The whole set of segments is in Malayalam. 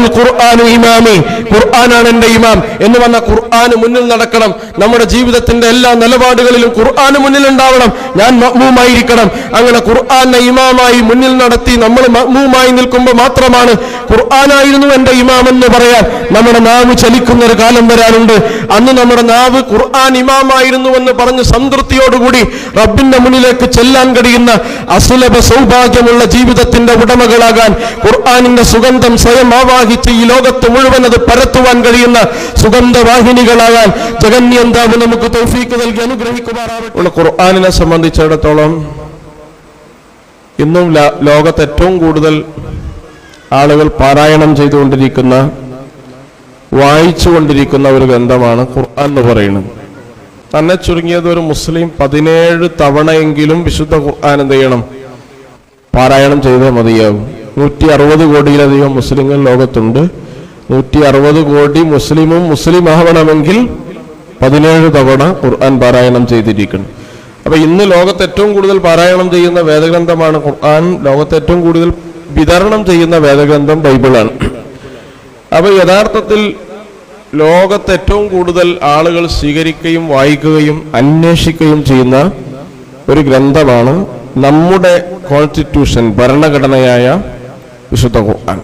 അൽ ഖുർആനു ഇമാമി, ഖുർആനാണ് എന്റെ ഇമാം എന്ന് പറഞ്ഞാൽ ഖുർആന് മുന്നിൽ നടക്കണം. നമ്മുടെ ജീവിതത്തിന്റെ എല്ലാ നിലപാടുകളിലും ഖുർആന് മുന്നിൽ ഉണ്ടാവണം. ഞാൻ മഅ്മൂമായിരിക്കണം. അങ്ങനെ ഖുർആനെ ഇമാമായി മുന്നിൽ നടത്തി നമ്മൾ മഅ്മൂമായി നിൽക്കുമ്പോൾ മാത്രമാണ് ഖുർആനായിരുന്നു എന്റെ ഇമാം എന്ന് പറയാൻ നമ്മുടെ നാവ് ചലിക്കുന്ന ഒരു കാലം വരാനുണ്ട്. അന്ന് നമ്മുടെ നാവ് ഖുർആൻ ഇമാമായിരുന്നു എന്ന് പറഞ്ഞ് സംതൃപ്തിയോടുകൂടി റബ്ബിന്റെ മുന്നിലേക്ക് ചെല്ലാൻ കഴിയുന്ന അസുലഭ സൗഭാഗ്യമുള്ള ജീവിതത്തിന്റെ ഉടമകളാകാൻ, ഖുർആനിന്റെ സുഗന്ധം സ്വയം ആവാഹിച്ച് ഈ ലോകത്ത് മുഴുവൻ അത് പരത്തുവാൻ കഴിയുന്ന സുഗന്ധവാഹിനികളാകാൻ ജഗന്യന്താവ് നമുക്ക് തൗഫീക്ക് നൽകി അനുഗ്രഹിക്കുമാറാവട്ടെ. ഖുർആനിനെ സംബന്ധിച്ചിടത്തോളം ഇന്നും ലോകത്ത് ഏറ്റവും കൂടുതൽ ആളുകൾ പാരായണം ചെയ്തുകൊണ്ടിരിക്കുന്ന, വായിച്ചുകൊണ്ടിരിക്കുന്ന ഒരു ഗ്രന്ഥമാണ് ഖുർആൻ എന്ന് പറയുന്നത്. തന്നെ ചുരുങ്ങിയത് ഒരു മുസ്ലിം 17 തവണയെങ്കിലും വിശുദ്ധ ഖുർആൻ എന്ത് ചെയ്യണം? പാരായണം ചെയ്തേ മതിയാകും. 160 കോടിയിലധികം മുസ്ലിങ്ങൾ ലോകത്തുണ്ട്. 160 കോടി മുസ്ലിം ആവണമെങ്കിൽ 17 തവണ ഖുർആൻ പാരായണം ചെയ്തിരിക്കണം. അപ്പൊ ഇന്ന് ലോകത്ത് ഏറ്റവും കൂടുതൽ പാരായണം ചെയ്യുന്ന വേദഗ്രന്ഥമാണ് ഖുർആൻ. ലോകത്ത് ഏറ്റവും കൂടുതൽ വിതരണം ചെയ്യുന്ന വേദഗ്രന്ഥം ബൈബിളാണ്. അപ്പൊ യഥാർത്ഥത്തിൽ ലോകത്ത് ഏറ്റവും കൂടുതൽ ആളുകൾ സ്വീകരിക്കുകയും വായിക്കുകയും അന്വേഷിക്കുകയും ചെയ്യുന്ന ഒരു ഗ്രന്ഥമാണ് നമ്മുടെ കോൺസ്റ്റിറ്റ്യൂഷൻ, ഭരണഘടനയായ വിശുദ്ധ ഖുർആൻ.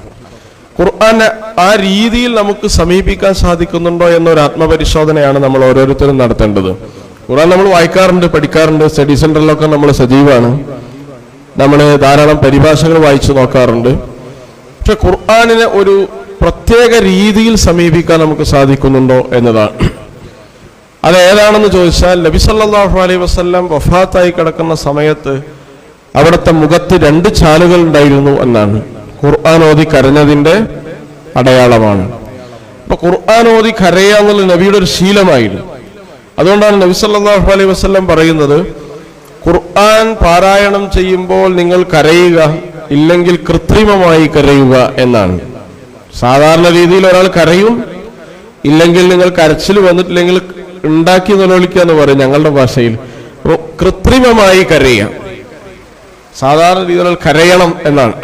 ഖുർആനെ ആ രീതിയിൽ നമുക്ക് സമീപിക്കാൻ സാധിക്കുന്നുണ്ടോ എന്നൊരു ആത്മപരിശോധനയാണ് നമ്മൾ ഓരോരുത്തരും നടത്തേണ്ടത്. ഖുർആൻ നമ്മൾ വായിക്കാറുണ്ട്, പഠിക്കാറുണ്ട്, സ്റ്റഡി സെന്ററിലൊക്കെ നമ്മൾ സജീവമാണ്. നമ്മൾ ധാരാളം പരിഭാഷകൾ വായിച്ചു നോക്കാറുണ്ട്. പക്ഷെ ഖുർആനിനെ ഒരു പ്രത്യേക രീതിയിൽ സമീപിക്കാൻ നമുക്ക് സാധിക്കുന്നുണ്ടോ എന്നതാണ്. അത് ഏതാണെന്ന് ചോദിച്ചാൽ, നബി സല്ലല്ലാഹു അലൈഹി വസല്ലം വഫാത്തായി കിടക്കുന്ന സമയത്ത് അവിടുത്തെ മുഖത്ത് 2 ചാലുകൾ ഉണ്ടായിരുന്നു എന്നാണ്. ഖുർആൻ ഓതി കരഞ്ഞതിന്റെ അടയാളമാണ്. അപ്പൊ ഖുർആൻ ഓതി കരയുക എന്നുള്ള നബിയുടെ ഒരു ശീലമായിരുന്നു. അതുകൊണ്ടാണ് നബി സല്ലല്ലാഹു അലൈഹി വസല്ലം പറയുന്നത്, ഖുർആൻ പാരായണം ചെയ്യുമ്പോൾ നിങ്ങൾ കരയുക, ഇല്ലെങ്കിൽ കൃത്രിമമായി കരയുക എന്നാണ്. സാധാരണ രീതിയിൽ ഒരാൾ കരയും, ഇല്ലെങ്കിൽ നിങ്ങൾ കരച്ചിൽ വന്നിട്ടില്ലെങ്കിൽ ഉണ്ടാക്കി നിലവിളിക്കുക എന്ന് പറയും ഞങ്ങളുടെ ഭാഷയിൽ. കൃത്രിമമായി കരയുക, സാധാരണ രീതിയിൽ കരയണം എന്നാണ്.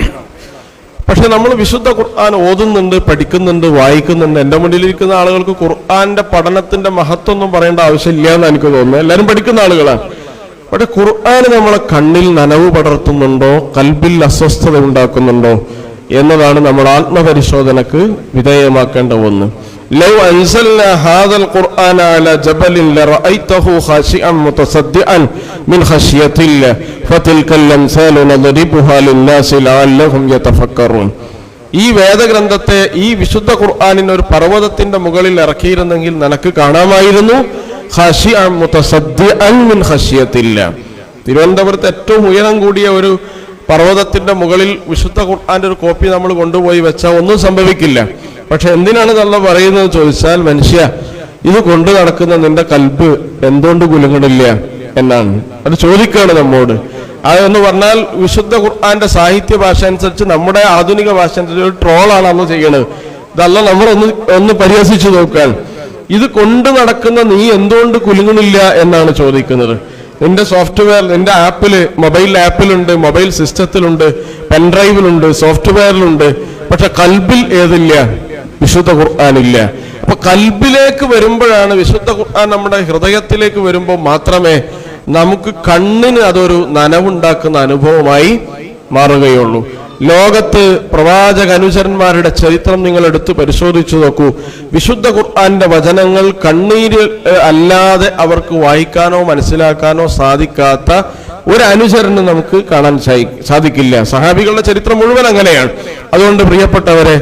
പക്ഷെ നമ്മൾ വിശുദ്ധ ഖുർആൻ ഓതുന്നുണ്ട്, പഠിക്കുന്നുണ്ട്, വായിക്കുന്നുണ്ട്. എൻ്റെ മുന്നിലിരിക്കുന്ന ആളുകൾക്ക് ഖുർആന്റെ പഠനത്തിന്റെ മഹത്വം ഒന്നും പറയേണ്ട ആവശ്യമില്ല എന്ന് എനിക്ക് തോന്നുന്നു. എല്ലാവരും പഠിക്കുന്ന ആളുകളാണ്. പക്ഷെ ഖുർആൻ നമ്മളെ കണ്ണിൽ നനവ് പടർത്തുന്നുണ്ടോ, കൽബിൽ അസ്വസ്ഥത ഉണ്ടാക്കുന്നുണ്ടോ എന്നതാണ് നമ്മൾ ആത്മപരിശോധനക്ക് വിധേയമാക്കേണ്ട ഒന്ന്. ലൗ അൻസൽനാ ഹാദൽ ഖുർആന അലാ ജബലിൻ ലറഅയ്തഹു ഖാശിഅൻ മുതസദ്ദിഅൻ മിൻ ഖശ്യത്തില്ലാഹ് ഫതിൽകൽ അംസാലു നദ്രിബുഹാ ലിന്നാസി ലഅല്ലഹും യതഫക്കറൂൻ. ഈ വേദഗ്രന്ഥത്തെ, ഈ വിശുദ്ധ ഖുർആനിനെ ഒരു പർവ്വതത്തിന്റെ മുകളിൽ ഇറക്കിയിരുന്നെങ്കിൽ നിനക്ക് കാണാമായിരുന്നു. ഖാശിഅൻ മുതസദ്ദിഅൻ മിൻ ഖശ്യത്തില്ലാഹ്. തിരുവനന്തപുരത്ത് ഏറ്റവും ഉയരം കൂടിയ ഒരു പർവ്വതത്തിന്റെ മുകളിൽ വിശുദ്ധ ഖുർആന്റെ ഒരു കോപ്പി നമ്മൾ കൊണ്ടുപോയി വെച്ചാൽ ഒന്നും സംഭവിക്കില്ല. പക്ഷെ എന്തിനാണ് നമ്മൾ പറയുന്നത് ചോദിച്ചാൽ, മനുഷ്യ ഇത് കൊണ്ടു നടക്കുന്ന നിന്റെ കൽബ് എന്തുകൊണ്ട് കുലുങ്ങണില്ല എന്നാണ്. അത് ചോദിക്കുകയാണ് നമ്മോട്. അതെന്ന് പറഞ്ഞാൽ വിശുദ്ധ ഖുർആന്റെ സാഹിത്യ ഭാഷ അനുസരിച്ച്, നമ്മുടെ ആധുനിക ഭാഷ അനുസരിച്ച് ഒരു ട്രോളാണ് അന്ന് ചെയ്യണത്. ഇതല്ല നമ്മളൊന്ന് പരിഹസിച്ചു നോക്കാൻ. ഇത് കൊണ്ടു നടക്കുന്ന നീ എന്തുകൊണ്ട് കുലുങ്ങണില്ല എന്നാണ് ചോദിക്കുന്നത്. നിന്റെ സോഫ്റ്റ്വെയർ, നിന്റെ ആപ്പില്, മൊബൈൽ ആപ്പിലുണ്ട്, മൊബൈൽ സിസ്റ്റത്തിലുണ്ട്, പെൻഡ്രൈവിലുണ്ട്, സോഫ്റ്റ്വെയറിലുണ്ട്. പക്ഷെ കൽബിൽ ഏതില്ല? വിശുദ്ധ ഖുർആനില്ല. അപ്പൊ കൽബിലേക്ക് വരുമ്പോഴാണ്, വിശുദ്ധ ഖുർആൻ നമ്മുടെ ഹൃദയത്തിലേക്ക് വരുമ്പോൾ മാത്രമേ നമുക്ക് കണ്ണിന് അതൊരു നനവുണ്ടാക്കുന്ന അനുഭവമായി മാറുകയുള്ളൂ. ലോകത്ത് പ്രവാചക അനുചരന്മാരുടെ ചരിത്രം നിങ്ങൾ എടുത്ത് പരിശോധിച്ചു നോക്കൂ. വിശുദ്ധ ഖുർആന്റെ വചനങ്ങൾ കണ്ണീര് അല്ലാതെ അവർക്ക് വായിക്കാനോ മനസ്സിലാക്കാനോ സാധിക്കാത്ത ഒരു അനുചരന് നമുക്ക് കാണാൻ സാധിക്കില്ല. സഹാബികളുടെ ചരിത്രം മുഴുവൻ അങ്ങനെയാണ്. അതുകൊണ്ട് പ്രിയപ്പെട്ടവരെ,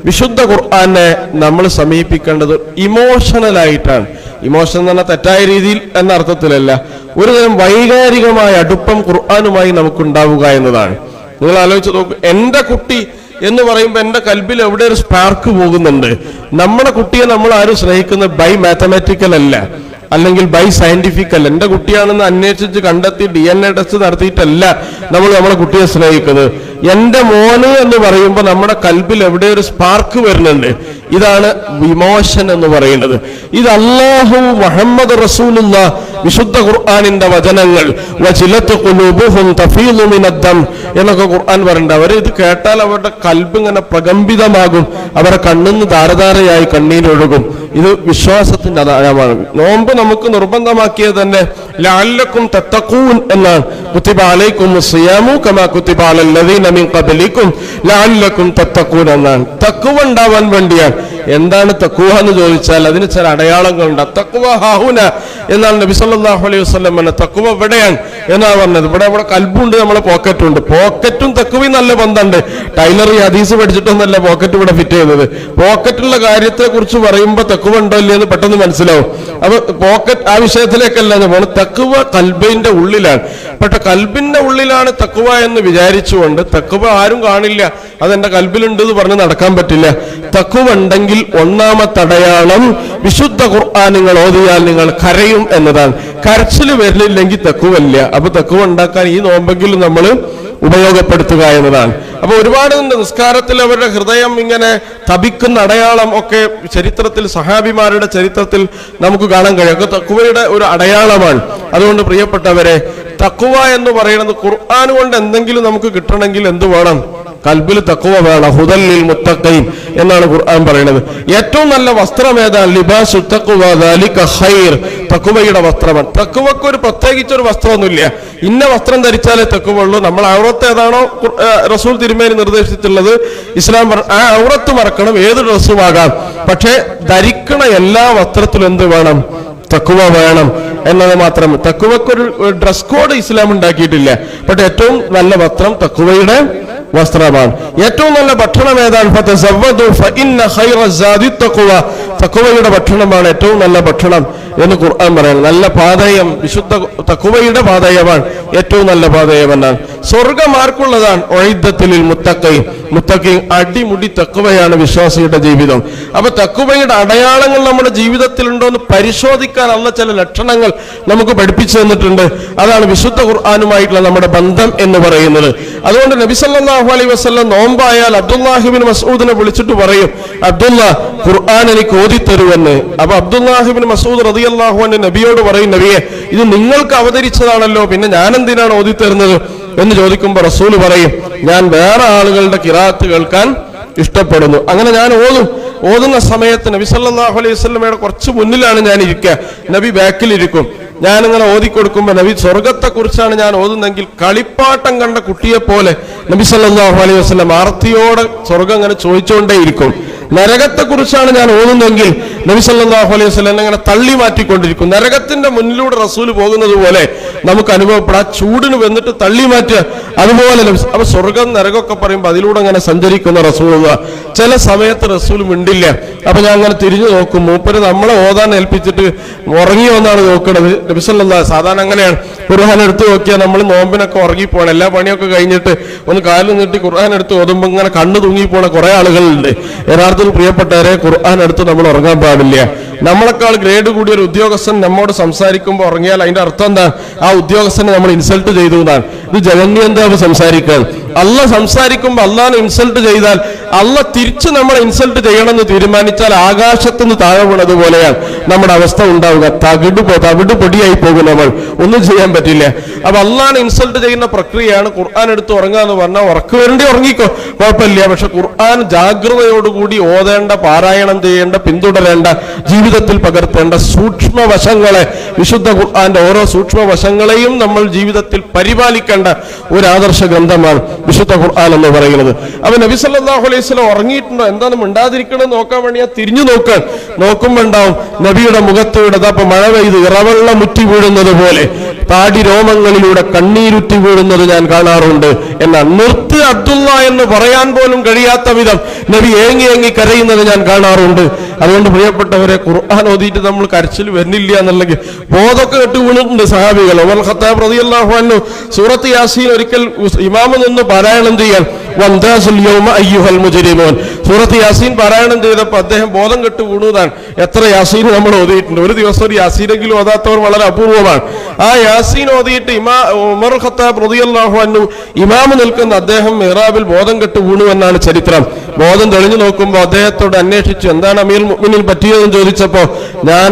വിശുദ്ധ ഖുർആനെ നമ്മൾ സമീപിക്കേണ്ടത് ഇമോഷണലായിട്ടാണ്. ഇമോഷൻ എന്ന് പറഞ്ഞാൽ തെറ്റായ രീതിയിൽ എന്ന അർത്ഥത്തിലല്ല, ഒരുതരം വൈകാരികമായ അടുപ്പം ഖുർആനുമായി നമുക്കുണ്ടാവുക എന്നതാണ്. നിങ്ങൾ ആലോചിച്ച് നോക്കൂ, എൻ്റെ കുട്ടി എന്ന് പറയുമ്പോൾ എൻ്റെ കൽബിൽ എവിടെ ഒരു സ്പാർക്ക് പോകുന്നുണ്ട്. നമ്മുടെ കുട്ടിയെ നമ്മൾ ആരും സ്നേഹിക്കുന്നത് ബൈ മാത്തമാറ്റിക്കൽ അല്ല, അല്ലെങ്കിൽ ബൈ സയന്റിഫിക് അല്ല. എൻ്റെ കുട്ടിയാണെന്ന് അന്വേഷിച്ച് കണ്ടെത്തി DNA ടെസ്റ്റ് നടത്തിയിട്ടല്ല നമ്മൾ നമ്മുടെ കുട്ടിയെ സ്നേഹിക്കുന്നത്. എന്റെ മോന് എന്ന് പറയുമ്പോൾ നമ്മുടെ കൽബിൽ എവിടെ ഒരു സ്പാർക്ക് വരുന്നുണ്ട്. ഇതാണ് വിമോഷൻ എന്ന് പറയുന്നത്. ഇത് അല്ലാഹു മുഹമ്മദ് റസൂലുള്ള വിശുദ്ധ ഖുർആനിന്റെ വചനങ്ങൾ വജിലത്ത് ഖുലൂബുഹും തഫീദു മിനദ്ദം എന്നൊക്കെ ഖുർആൻ പറയുന്നുണ്ട്. അവർ ഇത് കേട്ടാൽ അവരുടെ കൽബ് ഇങ്ങനെ പ്രകമ്പിതമാകും, അവരുടെ കണ്ണിന്ന് ധാരധാരയായി കണ്ണീരൊഴുകും. ഇത് വിശ്വാസത്തിന്റെ അടയാളമാണ്. നോമ്പ് നമുക്ക് നിർബന്ധമാക്കിയത് തന്നെ ലഅല്ലക്കും തത്തഖൂൻ എന്നാണ്. കുത്തിബ അലൈക്കുമുസ് സിയാമു കമാ കുത്തിബ അലൽ ലദീന മിൻ ഖബ്ലിക്കും ലഅല്ലക്കും തത്തഖൂൻ എന്നാണ്. തഖ്വ ഉണ്ടാവാൻ വേണ്ടിയാണ്. എന്താണ് തഖ്വ എന്ന് ചോദിച്ചാൽ അതിന് ചില അടയാളങ്ങളുണ്ട്. തഖ്വ ഹാഹുന എന്നാണ് നബി സല്ലല്ലാഹു അലൈഹി വസല്ലം പറഞ്ഞത്. തഖ്വ എവിടെയാണ് എന്നാണ് പറഞ്ഞത്. ഇവിടെ കൽബുണ്ട്, നമ്മളെ പോക്കറ്റുണ്ട്. പോക്കറ്റും തഖ്വയും നല്ല ബന്ധമുണ്ട്. ടൈലർ ഈ ഹദീസ് പഠിച്ചിട്ടൊന്നല്ല പോക്കറ്റ് ഇവിടെ ഫിറ്റ് ചെയ്യുന്നത്. പോക്കറ്റുള്ള കാര്യത്തെ കുറിച്ച് പറയുമ്പോൾ തഖ്വ ഉണ്ടോ ഇല്ലയെന്ന് പെട്ടെന്ന് മനസ്സിലാവും. അപ്പൊ പോക്കറ്റ് ആ വിഷയത്തിലേക്കല്ല ഞാൻ പോകുന്നത്. തഖ്വ കൽബിന്റെ ഉള്ളിലാണ്. പക്ഷെ കൽബിന്റെ ഉള്ളിലാണ് തഖ്വ എന്ന് വിചാരിച്ചുകൊണ്ട് തഖ്വ ആരും കാണില്ല, അതെന്റെ കൽബിലുണ്ട് എന്ന് പറഞ്ഞ് നടക്കാൻ പറ്റില്ല. തഖ്വ ഉണ്ടെങ്കിൽ ഒന്നാമത്തെ അടയാളം വിശുദ്ധ ഖുർആൻ നിങ്ങൾ ഓതിയാൽ നിങ്ങൾ കരയും എന്നതാണ്. കരച്ചിൽ വരുന്നില്ലെങ്കിൽ തഖ്വ ഇല്ല. അപ്പൊ തഖ്വ ഉണ്ടാക്കാൻ ഈ നോമ്പെങ്കിലും നമ്മൾ ഉപയോഗപ്പെടുത്തുക എന്നതാണ്. അപ്പൊ ഒരുപാട് നിസ്കാരത്തിൽ അവരുടെ ഹൃദയം ഇങ്ങനെ തപിക്കുന്ന അടയാളം ഒക്കെ ചരിത്രത്തിൽ, സഹാബിമാരുടെ ചരിത്രത്തിൽ നമുക്ക് കാണാൻ കഴിയും. ഒക്കെ തഖ്വയുടെ ഒരു അടയാളമാണ്. അതുകൊണ്ട് പ്രിയപ്പെട്ടവരെ, തഖ്വ എന്ന് പറയുന്നത് ഖുർആൻ കൊണ്ട് എന്തെങ്കിലും നമുക്ക് കിട്ടണമെങ്കിൽ എന്ത് വേണം? കൽബിൽ തഖ്വ വേണം. ഹുദൽ ലിൽ മുത്തഖീൻ എന്നാണ് ഖുർആൻ പറയുന്നത്. ഏറ്റവും നല്ല വസ്ത്രം ഏതാണ്? ലിബാസു തഖ്വ ദാലിക ഖൈർ. തഖ്വയുടെ വസ്ത്രമാണ്. തഖ്വക്ക് ഒരു പ്രത്യേകിച്ചൊരു വസ്ത്രമൊന്നുമില്ല. ഇന്ന വസ്ത്രം ധരിച്ചാലേ തഖ്വ ഉള്ളൂ. നമ്മൾ ഔറത്ത് ഏതാണോ റസൂൽ തിരുമേനി നിർദ്ദേശിച്ചിട്ടുള്ളത്, ഇസ്ലാം ആ ഔറത്ത് മറക്കണം, ഏത് ഡ്രസ്സും ആകാം. പക്ഷേ ധരിക്കണ എല്ലാ വസ്ത്രത്തിലും എന്ത് വേണം? തഖ്വ വേണം എന്നത് മാത്രം. തഖ്വക്കൊരു ഡ്രസ് കോഡ് ഇസ്ലാം ഉണ്ടാക്കിയിട്ടില്ല. പക്ഷെ ഏറ്റവും നല്ല വസ്ത്രം തഖ്വയുടെ വസ്ത്രമാണ്. ഏറ്റവും നല്ല ഭക്ഷണം ഏതാണ്? തഖ്വയുടെ ഭക്ഷണമാണ് ഏറ്റവും നല്ല ഭക്ഷണം എന്ന് ഖുർആൻ പറയുന്നത്. നല്ല പാതയം വിശുദ്ധ തഖ്വയുടെ പാതയമാണ് ഏറ്റവും നല്ല പാതയം എന്നാണ്. സ്വർഗം ആർക്കുള്ളതാണ്? ഉഇദ്ദത്തുൽ മുത്തഖീൻ. മുത്തഖീൻ അടിമുടി തഖ്വയാണ് വിശ്വാസിയുടെ ജീവിതം. അപ്പൊ തഖ്വയുടെ അടയാളങ്ങൾ നമ്മുടെ ജീവിതത്തിൽ ഉണ്ടോ എന്ന് പരിശോധിക്കാൻ ഉള്ള ചില ലക്ഷണങ്ങൾ നമുക്ക് പഠിപ്പിച്ചു തന്നിട്ടുണ്ട്. അതാണ് വിശുദ്ധ ഖുർആനുമായിട്ടുള്ള നമ്മുടെ ബന്ധം എന്ന് പറയുന്നത്. അതുകൊണ്ട് നബി സല്ലല്ലാഹു അലൈഹി വസല്ലം നോമ്പായാൽ അബ്ദുല്ലാഹി ഇബ്നു മസ്ഊദിനെ വിളിച്ചിട്ട് പറയും, അബ്ദുല്ല ഖുർആൻ എനിക്ക് ഓതിത്തരുമെന്ന്. അപ്പൊ അബ്ദുല്ലാഹി ഇബ്നു മസ്ഊദ് റളിയല്ലാഹു അൻഹു നബിയോട് പറയും, നബിയെ ഇത് നിങ്ങൾക്ക് അവതരിച്ചതാണല്ലോ, പിന്നെ ഞാൻ എന്തിനാണ് ഓതിത്തരുന്നത് എന്ന് ചോദിക്കുമ്പോൾ റസൂൽ പറയും, ഞാൻ വേറെ ആളുകളുടെ ഖിറാഅത്ത് കേൾക്കാൻ ഇഷ്ടപ്പെടുന്നു. അങ്ങനെ ഞാൻ ഓതുന്ന സമയത്ത് നബി സല്ലല്ലാഹു അലൈഹി വസല്ലമയുടെ കുറച്ച് മുന്നിലാണ് ഞാൻ ഇരിക്കുക, നബി ബാക്കിലിരിക്കും. ഞാനിങ്ങനെ ഓതിക്കൊടുക്കുമ്പോൾ നബി സ്വർഗത്തെ കുറിച്ചാണ് ഞാൻ ഓതുന്നെങ്കിൽ കളിപ്പാട്ടം കണ്ട കുട്ടിയെ പോലെ നബി സല്ലല്ലാഹു അലൈഹി വസല്ലം ആർത്തിയോടെ സ്വർഗം അങ്ങനെ ചോദിച്ചുകൊണ്ടേയിരിക്കും. നരകത്തെ കുറിച്ചാണ് ഞാൻ ഓതുന്നെങ്കിൽ നബി സല്ലല്ലാഹു അലൈഹി വസല്ലം അങ്ങനെ തള്ളി മാറ്റിക്കൊണ്ടിരിക്കും. നരകത്തിന്റെ മുന്നിലൂടെ റസൂൽ പോകുന്നത് പോലെ നമുക്ക് അനുഭവപ്പെടാം. ചൂടിന് വന്നിട്ട് തള്ളി മാറ്റുക അതുപോലെ. അപ്പൊ സ്വർഗം നരകമൊക്കെ പറയുമ്പോൾ അതിലൂടെ അങ്ങനെ സഞ്ചരിക്കുന്ന റസൂൽ ചില സമയത്ത് റസൂൽ മിണ്ടില്ല. അപ്പൊ ഞാൻ അങ്ങനെ തിരിഞ്ഞു നോക്കും, മൂപ്പര് നമ്മളെ ഓതാൻ ഏൽപ്പിച്ചിട്ട് ഉറങ്ങിയോ എന്നാണ് നോക്കുന്നത്. നബി സല്ലല്ലാഹു സാധാരണ അങ്ങനെയാണ്. ഖുർആൻ എടുത്ത് നോക്കിയാൽ നമ്മൾ നോമ്പിനൊക്കെ ഉറങ്ങിപ്പോണം. എല്ലാ പണിയൊക്കെ കഴിഞ്ഞിട്ട് ഒന്ന് കാലിൽ നീട്ടി ഖുർആൻ എടുത്ത് ഓതുമ്പോൾ ഇങ്ങനെ കണ്ണ് തൂങ്ങിപ്പോണ കുറെ ആളുകളുണ്ട്. യഥാർത്ഥത്തിൽ പ്രിയപ്പെട്ടവരെ, ഖുർആൻ എടുത്ത് നമ്മൾ ഉറങ്ങാൻ പാടില്ല. നമ്മളെക്കാൾ ഗ്രേഡ് കൂടിയ ഒരു ഉദ്യോഗസ്ഥൻ നമ്മോട് സംസാരിക്കുമ്പോൾ ഉറങ്ങിയാൽ അതിന്റെ അർത്ഥം എന്താ? ആ ഉദ്യോഗസ്ഥനെ നമ്മൾ ഇൻസൾട്ട് ചെയ്തു എന്നാണ്. ഇത് ജഗന്യന്താവ് സംസാരിക്കാൻ. അല്ല സംസാരിക്കുമ്പോൾ അള്ളാനെ ഇൻസൾട്ട് ചെയ്താൽ അല്ല തിരിച്ച് നമ്മളെ ഇൻസൾട്ട് ചെയ്യണമെന്ന് തീരുമാനിച്ചാൽ ആകാശത്തുനിന്ന് താഴെ വീണത് പോലെയാണ് നമ്മുടെ അവസ്ഥ ഉണ്ടാവുക. തവിട് പൊടിയായി പോകും. നമ്മൾ ഒന്നും ചെയ്യാൻ പറ്റില്ല. അപ്പൊ അള്ളാനെ ഇൻസൾട്ട് ചെയ്യുന്ന പ്രക്രിയയാണ് ഖുർആൻ എടുത്ത് ഉറങ്ങുക എന്ന് പറഞ്ഞാൽ. ഉറക്കു വേണ്ടി ഉറങ്ങിക്കോ, കുഴപ്പമില്ല. പക്ഷെ ഖുർആൻ ജാഗ്രതയോടുകൂടി ഓതേണ്ട, പാരായണം ചെയ്യേണ്ട, പിന്തുടരേണ്ട, ജീവിതത്തിൽ പകർത്തേണ്ട സൂക്ഷ്മ വശങ്ങളെ, വിശുദ്ധ ഖുർആന്റെ ഓരോ സൂക്ഷ്മ വശങ്ങളെയും നമ്മൾ ജീവിതത്തിൽ പരിപാലിക്കേണ്ട ഒരു ആദർശ ഗ്രന്ഥമാണ് വിശുദ്ധ ഖുർആൻ എന്ന് പറയുന്നത്. അപ്പൊ നബി സല്ലല്ലാഹു അലൈഹി വസല്ലം ഉറങ്ങിയിട്ടുണ്ടോ, എന്താണ് മിണ്ടാതിരിക്കണം നോക്കാൻ വേണ്ടി ഞാൻ തിരിഞ്ഞു നോക്കുമ്പോ ഉണ്ടാവും നബിയുടെ മുഖത്തൂടെ അപ്പൊ മഴ പെയ്ത് ഇറവെള്ളം മുറ്റി വീഴുന്നത് പോലെ താടി രോമങ്ങളിലൂടെ കണ്ണീരുറ്റി വീഴുന്നത് ഞാൻ കാണാറുണ്ട് എന്നാൽ നിർത്ത് അബ്ദുള്ള എന്ന് പറയാൻ പോലും കഴിയാത്ത വിധം നബി ഏങ്ങി കരയുന്നത് ഞാൻ കാണാറുണ്ട്. അതുകൊണ്ട് പ്രിയപ്പെട്ടവരെ, ഖുർആൻ ഓതിയിട്ട് നമ്മൾ കരച്ചിൽ വരുന്നില്ല എന്നുണ്ടെങ്കിൽ ബോധമൊക്കെ കെട്ട് വീണിട്ടുണ്ട് സഹാബികൾ. ഉമർ ഖത്താബ് റളിയല്ലാഹു അൻഹു സൂറത്ത് യാസീൻ ഒരിക്കൽ ഇമാമ നിന്ന് പാരായണം ചെയ്യാൻ വംതാസുൽ യൗമ അയ്യുഹൽ മുജ്രിമൂൻ. സൂറത്ത് യാസീൻ പാരായണം ചെയ്തപ്പോൾ അദ്ദേഹം ബോധം കെട്ട് വീണുതാണ്. എത്ര യാസീൻ നമ്മൾ ഓതിയിട്ടുണ്ട്. ഒരു ദിവസം ഒരു യാസീനെങ്കിലും ഓതാത്തവർ വളരെ അപൂർവമാണ്. ആ യാസീൻ ഓതിയിട്ട് ഉമർ ഖത്താബ് റളിയല്ലാഹു അൻഹു ഇമാമ് നിൽക്കുന്ന അദ്ദേഹം മിഹ്റാബിൽ ബോധം കെട്ട് വീണു എന്നാണ് ചരിത്രം. ബോധം തെളിഞ്ഞു നോക്കുമ്പോൾ അദ്ദേഹത്തോട് അന്വേഷിച്ചു എന്താണ് അമീറുൽ മുഅ്മിനീൻ പറ്റിയതെന്ന് ചോദിച്ചപ്പോൾ ഞാൻ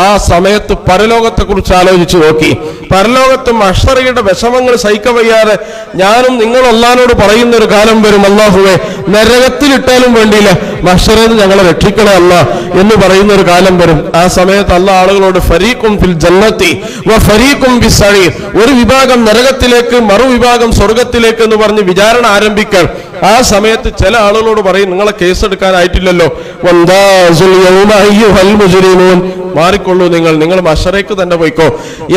ആ സമയത്ത് പരലോകത്തെ കുറിച്ച് ആലോചിച്ചു നോക്കി. പരലോകത്ത് മഹ്ശറയുടെ വിഷമങ്ങൾ സഹിക്കവയ്യാതെ ഞാനും നിങ്ങൾ അല്ലാഹുവോട് പറയുന്ന ഒരു കാലം വരും, അല്ലാഹുവേ നരകത്തിലിട്ടാലും വേണ്ടിയില്ല മഹ്ശറയിൽ ഞങ്ങളെ രക്ഷിക്കണേ അല്ലാഹ് എന്ന് പറയുന്ന ഒരു കാലം വരും. ആ സമയത്ത് അല്ലാഹ് ആളുകളോട് ഫരീഖും ഫിൽ ജന്നത്തി വ ഫരീഖും ഫിസ് സഈർ, ഒരു വിഭാഗം നരകത്തിലേക്ക് മറുവിഭാഗം സ്വർഗത്തിലേക്ക് എന്ന് പറഞ്ഞ് വിചാരണ ആരംഭിക്കാൻ. ആ സമയത്ത് ചില ആളുകളോട് പറയും നിങ്ങളെ കേസെടുക്കാനായിട്ടില്ലല്ലോ, വന്ദാസുൽ യൗമ അയ്യുഹൽ മുജ്രിമൂൻ, മാറിക്കൊള്ളൂ നിങ്ങൾ മഹ്ശറയ്ക്ക് തന്നെ പോയിക്കോ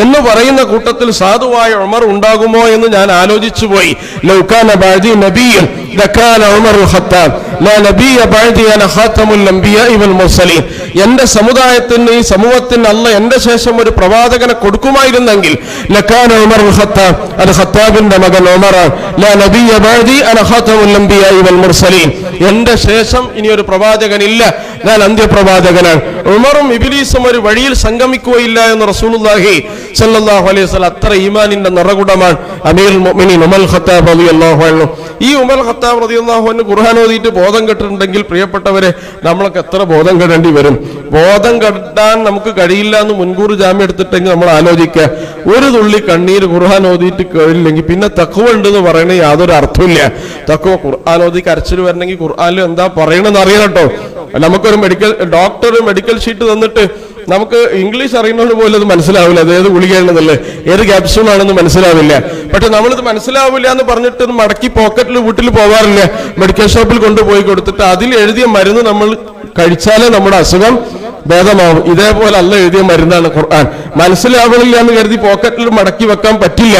എന്ന് പറയുന്ന കൂട്ടത്തിൽ സാധുവായ ഉമർ ഉണ്ടാകുമോ എന്ന് ഞാൻ ആലോചിച്ചു പോയി. ലൗ കാന ബഅദി നബിയ്യൻ ലകാന ഉമറുൽ ഖത്താബ് ലാ നബിയ്യ ബഅദി അന ഖാതമുൽ അംബിയാഇ വൽ മുർസലീൻ. എന്റെ സമുദായത്തിന് ഈ സമൂഹത്തിന് അല്ലാഹ് എന്റെ ശേഷം ഒരു പ്രവാചകനെ കൊടുക്കുമായിരുന്നെങ്കിൽ ലകാന ഉമറുൽ ഖത്താബ്, അത് ഖത്താബിന്റെ മകൻ ഉമറാണ്. ലാ നബിയ്യ ബഅദി അന ഖാതമുൽ അംബിയാഇ വൽ മുർസലീൻ, എന്റെ ശേഷം ഇനി ഒരു പ്രവാചകനില്ല, ഞാൻ അന്ത്യപ്രവാചകനാണ്. ഉമറും ഇബ്ലീസും ഒരു വഴിയിൽ സംഗമിക്കുകയില്ല എന്ന് റസൂലുള്ളാഹി സ്വല്ലല്ലാഹു അലൈഹി വസല്ലം. അത്ര ഈമാനിന്റെ നിറകുടമാണ് അമീറുൽ മുഅ്മിനീൻ ഉമർ ഖത്താബ് റളിയല്ലാഹു അൻഹു. ഈ ഉമർ ഖത്താബ് റളിയല്ലാഹു അൻഹു ഖുർആൻ ഓതിയിട്ട് ബോധം കെട്ടിട്ടുണ്ടെങ്കിൽ പ്രിയപ്പെട്ടവരെ നമ്മളൊക്കെ എത്ര ബോധം കെടേണ്ടി വരും. ബോധം കെട്ടാൻ നമുക്ക് കഴിയില്ല എന്ന് മുൻകൂർ ജാമ്യം എടുത്തിട്ടെങ്കിൽ നമ്മൾ ആലോചിക്കുക, ഒരു തുള്ളി കണ്ണീര് ഖുർആൻ ഓതിയിട്ട് കഴിയില്ലെങ്കിൽ പിന്നെ തഖ്വ ഉണ്ടെന്ന് പറയണേ യാതൊരു അർത്ഥമില്ല. തഖ്വ ഖുർആൻ ഓതി കരച്ചിൽ വരണമെങ്കിൽ ഖുർആനിൽ എന്താ പറയണമെന്ന് അറിയണം കേട്ടോ. നമുക്കൊരു ഡോക്ടർ മെഡിക്കൽ ഷീറ്റ് തന്നിട്ട് നമുക്ക് ഇംഗ്ലീഷ് അറിയുന്നത് പോലും അത് മനസ്സിലാവില്ല, അത് ഏത് ഗുളികയാണെന്നല്ലേ ഏത് ക്യാപ്സ്യൂൾ ആണെന്ന് മനസ്സിലാവില്ല. പക്ഷെ നമ്മളിത് മനസ്സിലാവില്ല എന്ന് പറഞ്ഞിട്ട് മടക്കി പോക്കറ്റിൽ വീട്ടിൽ പോകാറില്ല, മെഡിക്കൽ ഷോപ്പിൽ കൊണ്ടുപോയി കൊടുത്തിട്ട് അതിൽ എഴുതിയ മരുന്ന് നമ്മൾ കഴിച്ചാലേ നമ്മുടെ അസുഖം ഭേദമാവും. ഇതേപോലെ അല്ല എഴുതിയ മരുന്നാണ് ഖുർആൻ. മനസ്സിലാവണില്ല എന്ന് കരുതി പോക്കറ്റിൽ മടക്കി വെക്കാൻ പറ്റില്ല.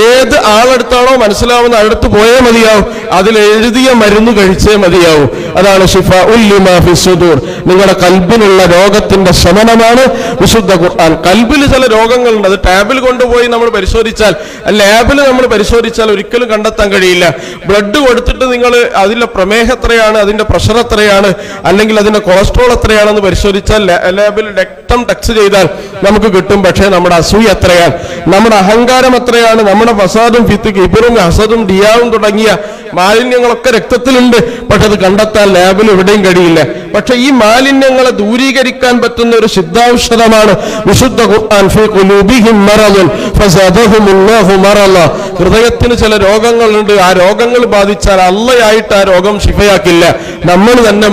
ഏത് ആളെടുത്താണോ മനസ്സിലാവുന്ന അടുത്ത് പോയേ മതിയാവും, അതിൽ എഴുതിയ മരുന്ന് കഴിച്ചേ മതിയാവും. അതാണ് ശിഫാഉൽ ലിമാ ഫിസ് സുദൂർ, നിങ്ങളുടെ കൽബിനുള്ള രോഗത്തിന്റെ ശമനമാണ് വിശുദ്ധ ഖുർആൻ. കൽബിൽ ചില രോഗങ്ങളുണ്ട്, അത് ടാബിൽ കൊണ്ടുപോയി നമ്മൾ പരിശോധിച്ചാൽ, ലാബിൽ നമ്മൾ പരിശോധിച്ചാൽ ഒരിക്കലും കണ്ടെത്താൻ കഴിയില്ല. ബ്ലഡ് കൊടുത്തിട്ട് നിങ്ങൾ അതിലെ പ്രമേഹം എത്രയാണ്, അതിന്റെ പ്രഷർ എത്രയാണ്, അല്ലെങ്കിൽ അതിന്റെ കൊളസ്ട്രോൾ എത്രയാണെന്ന് പരിശോധിച്ചാൽ ലാബിൽ രക്തം ടെക്സ്റ്റ് ചെയ്താൽ നമുക്ക് കിട്ടും. പക്ഷേ നമ്മുടെ അസൂയ എത്രയാണ്, നമ്മുടെ അഹങ്കാരം എത്രയാണ്, നമ്മുടെ ഫസാദും കിബറും ഹസദും ദിയാവും തുടങ്ങിയ മാലിന്യങ്ങളൊക്കെ രക്തത്തിലുണ്ട്. പക്ഷെ അത് കണ്ടെത്താൻ ലാബിൽ എവിടെയും കഴിയില്ല. പക്ഷെ ഈ മാലിന്യങ്ങളെ ദൂരീകരിക്കാൻ പറ്റുന്ന ഒരു സിദ്ധാഔഷധമാണ് വിശുദ്ധ ഖുർആൻ. ഫീ ഖുലൂബിഹിം മറദുൻ ഫസദഹുമുല്ലാഹു മറള, ഹൃദയത്തിന് ചില രോഗങ്ങളുണ്ട്, ആ രോഗങ്ങൾ ബാധിച്ചാൽ അള്ളയായിട്ട് ആ രോഗം ശിഫയാക്കില്ല, നമ്മൾ തന്നെ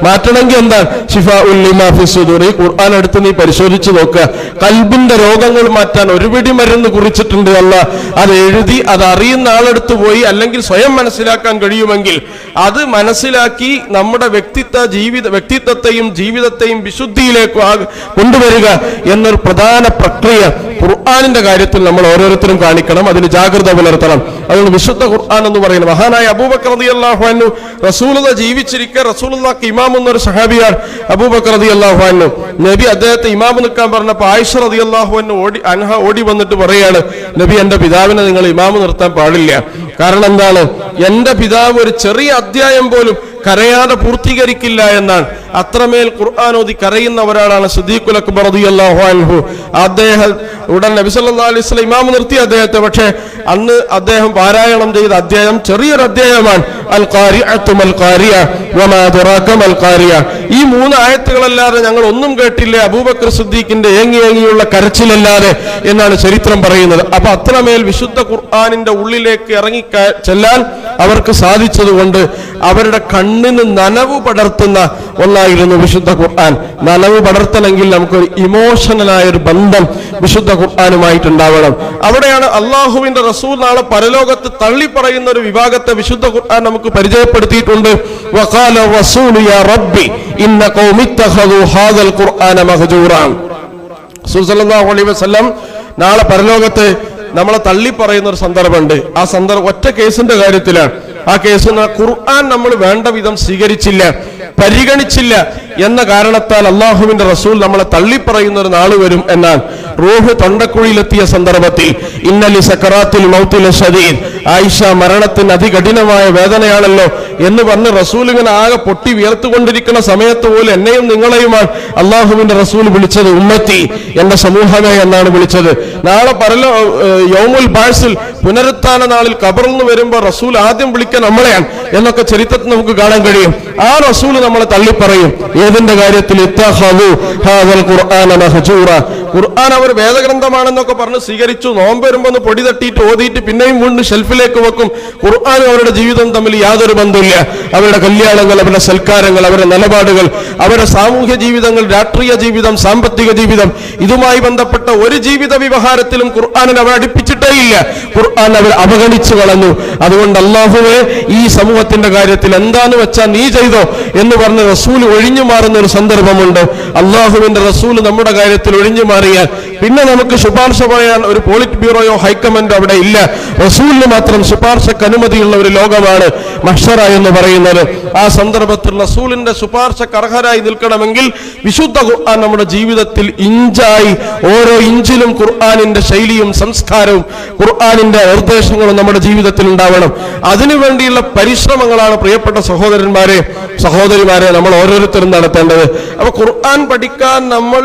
മാറ്റണമെങ്കിൽ എന്താണ് ശിഫാഉൽ ലിമാ ഫിസ് സുദൂർ. ഈ ഖുർആൻ എടുത്ത് നീ പരിശോധിച്ച് നോക്കുക, കൽബിന്റെ രോഗങ്ങൾ മാറ്റാൻ ഒരു പിടി മരുന്ന് കുറിച്ചിട്ടുണ്ട് അല്ലാഹ്. അത് എഴുതി അത് അറിയുന്ന ആളെടുത്ത് പോയി അല്ലെങ്കിൽ സ്വയം മനസ്സിലാക്കാൻ കഴിയുമെങ്കിൽ അത് മനസ്സിലാക്കി നമ്മുടെ വ്യക്തിത്വത്തെയും ജീവിതത്തെയും വിശുദ്ധിയിലേക്ക് കൊണ്ടുവരിക എന്നൊരു പ്രധാന പ്രക്രിയ ഖുർആനിന്റെ കാര്യത്തിൽ നമ്മൾ ഓരോരുത്തരും കാണിക്കണം, അതിന് ജാഗ്രത പുലർത്തണം. അതുകൊണ്ട് വിശുദ്ധ ഖുർആൻ എന്ന് പറയുന്നത് മഹാനായ അബൂബക്കർ റളിയല്ലാഹു അൻഹു റസൂലുള്ളാഹി ജീവിച്ചിരിക്കെ റസൂലുള്ളാഹിക്ക് ഇമാം എന്നൊരു സഹാബിയാണ് അബൂബക്കർ റളിയല്ലാഹു അൻഹു. നബി അദ്ദേഹത്തെ ഇമാം നിൽക്കാൻ പറഞ്ഞപ്പോൾ ആയിഷ റളിയല്ലാഹു അൻഹ ഓടി വന്നിട്ട് പറയാണ്, നബി എന്റെ പിതാവിനെ നിങ്ങൾ ഇമാം നിർത്താൻ പാടില്ല. കാരണം എന്താണ്, എന്റെ പിതാവ് ഒരു ചെറിയ അധ്യായം പോലും കരയാതെ പൂർത്തീകരിക്കില്ല എന്നാണ്. അത്രമേൽ ഖുർആൻ ഓതി കരയുന്ന ഒരാളാണ് സിദ്ദീഖുൽ അക്ബർ റളിയല്ലാഹു അൻഹു. അദ്ദേഹം ഉടൻ നബി സല്ലല്ലാഹു അലൈഹി വസല്ലം ഇമാം നിർത്തി അദ്ദേഹത്തെ. പക്ഷേ അന്ന് അദ്ദേഹം പാരായണം ചെയ്ത അധ്യായം ചെറിയൊരു അധ്യായമാണ്, അൽ ഖാരിഅതു മൽ ഖാരിയ വമാ അദ്റാക മൽ ഖാരിയ. ഈ 3 ആയത്തുകളല്ലാതെ ഞങ്ങൾ ഒന്നും കേട്ടില്ല അബൂബക്കർ സിദ്ദീഖിന്റെ ഏങ്ങിയുള്ള കരച്ചിലല്ലാതെ എന്നാണ് ചരിത്രം പറയുന്നത്. അപ്പൊ അത്രമേൽ വിശുദ്ധ ഖുർആനിന്റെ ഉള്ളിലേക്ക് ഇറങ്ങി ചെല്ലാൻ അവർക്ക് സാധിച്ചതുകൊണ്ട് അവരുടെ കണ്ണിന് നനവ് പടർത്തുന്ന ഒന്നായിരുന്നു വിശുദ്ധ ഖുർആൻ. നനവ് പടർത്തണമെങ്കിൽ നമുക്കൊരു ഇമോഷണലായ ഒരു ബന്ധം വിശുദ്ധ ഖുർആനുമായിട്ടുണ്ടാവണം. അവിടെയാണ് അള്ളാഹുവിന്റെ റസൂൽ നാളെ പരലോകത്ത് തള്ളി പറയുന്ന ഒരു വിഭാഗത്തെ വിശുദ്ധ ഖുർആൻ നമുക്ക് പരിചയപ്പെടുത്തിയിട്ടുണ്ട്. വഖാല റസൂലു യാ റബ്ബി ഇന്ന ഖൗമി ഇത്തഖദു ഹാദൽ ഖുർആന മഹ്ജൂറ. റസൂൽ സല്ലല്ലാഹു അലൈഹി വസല്ലം നാളെ പരലോകത്ത് നമ്മളെ തള്ളി പറയുന്ന ഒരു സന്ദർഭമുണ്ട്. ആ സന്ദർഭം ഒറ്റ കേസിന്റെ കാര്യത്തിലാണ്. ആ കേസ് ഖുർആൻ നമ്മൾ വേണ്ട വിധം സ്വീകരിച്ചില്ല, പരിഗണിച്ചില്ല എന്ന കാരണത്താൽ അള്ളാഹുവിന്റെ റസൂൽ നമ്മളെ തള്ളിപ്പറയുന്ന ഒരു നാൾ വരും എന്നാണ്. റൂഹ് തൊണ്ടക്കുഴിയിലെത്തിയ സന്ദർഭത്തിൽ ഇന്നലി സക്കറാത്തിൽ മൗത്തിൽ ഷദീദ്, ആയിഷ മരണത്തിന് അതികഠിനമായ വേദനയാണല്ലോ എന്ന് പറഞ്ഞ് റസൂൽ ഇങ്ങനെ ആകെ പൊട്ടി വിയർത്തുകൊണ്ടിരിക്കുന്ന സമയത്ത് പോലും എന്നെയും നിങ്ങളെയുമാണ് അള്ളാഹുവിന്റെ റസൂൽ വിളിച്ചത് ഉമ്മത്തി, എന്റെ സമൂഹമേ എന്നാണ് വിളിച്ചത്. നാളെ യൗമുൽ ബാഴ്സിൽ പുനരുത്ഥാന നാളിൽ ഖബറിൽ നിന്ന് വരുമ്പോൾ റസൂൽ ആദ്യം വിളിക്കാൻ നമ്മളെയാണ് എന്നൊക്കെ ചരിത്രത്തിൽ നമുക്ക് കാണാൻ കഴിയും. ആ റസൂൽ നമ്മളെ തള്ളിപ്പറയും. ഏതിന്റെ കാര്യത്തിൽ? ഖുർആൻ അവർ വേദഗ്രന്ഥമാണെന്നൊക്കെ പറഞ്ഞ് സ്വീകരിച്ചു. നോമ്പ് വരുമ്പോൾ ഒന്ന് പൊടി തട്ടിയിട്ട് ഓതിയിട്ട് പിന്നെയും വീണ്ടും ഷെൽഫിലേക്ക് വെക്കും. ഖുർആനും അവരുടെ ജീവിതം തമ്മിൽ യാതൊരു ബന്ധമില്ല. അവരുടെ കല്യാണങ്ങൾ, അവരുടെ സൽക്കാരങ്ങൾ, അവരുടെ നിലപാടുകൾ, അവരുടെ സാമൂഹ്യ ജീവിതങ്ങൾ, രാഷ്ട്രീയ ജീവിതം, സാമ്പത്തിക ജീവിതം, ഇതുമായി ബന്ധപ്പെട്ട ഒരു ജീവിത വ്യവഹാരത്തിലും ഖുർആനിനെ അവർ അടുപ്പിച്ചിട്ടേ ഇല്ല. ഖുർആൻ അവർ അവഗണിച്ചു കളഞ്ഞു. അതുകൊണ്ട് അള്ളാഹുവേ, ഈ സമൂഹത്തിന്റെ കാര്യത്തിൽ എന്താന്ന് വെച്ചാൽ നീ ചെയ്തോ എന്ന് പറഞ്ഞ് റസൂൽ ഒഴിഞ്ഞു മാറുന്ന ഒരു സന്ദർഭമുണ്ട്. അള്ളാഹുവിന്റെ റസൂൽ നമ്മുടെ കാര്യത്തിൽ ഒഴിഞ്ഞു മാറിയാൽ പിന്നെ നമുക്ക് ശുപാർശ പറയാൻ ഒരു പോളിറ്റ് ബ്യൂറോയോ ഹൈക്കമാൻഡോ അവിടെ ഇല്ല. റസൂലിന് മാത്രം ശുപാർശക്ക് അനുമതിയുള്ള ഒരു ലോകമാണ് മഹ്ശറ എന്ന് പറയുന്നത്. ആ സന്ദർഭത്തിൽ റസൂലിന്റെ ശുപാർശക്ക് അർഹരായി നിൽക്കണമെങ്കിൽ വിശുദ്ധ ഖുർആൻ നമ്മുടെ ജീവിതത്തിൽ ഇഞ്ചായി, ഓരോ ഇഞ്ചിലും ഖുർആനിന്റെ ശൈലിയും സംസ്കാരവും ഖുർആനിന്റെ നിർദ്ദേശങ്ങളും നമ്മുടെ ജീവിതത്തിൽ ഉണ്ടാവണം. അതിനുവേണ്ടിയുള്ള പരിശ്രമങ്ങളാണ് പ്രിയപ്പെട്ട സഹോദരിമാരെ നമ്മൾ ഓരോരുത്തരും നടത്തേണ്ടത്. അപ്പൊ ഖുർആൻ പഠിക്കാൻ നമ്മൾ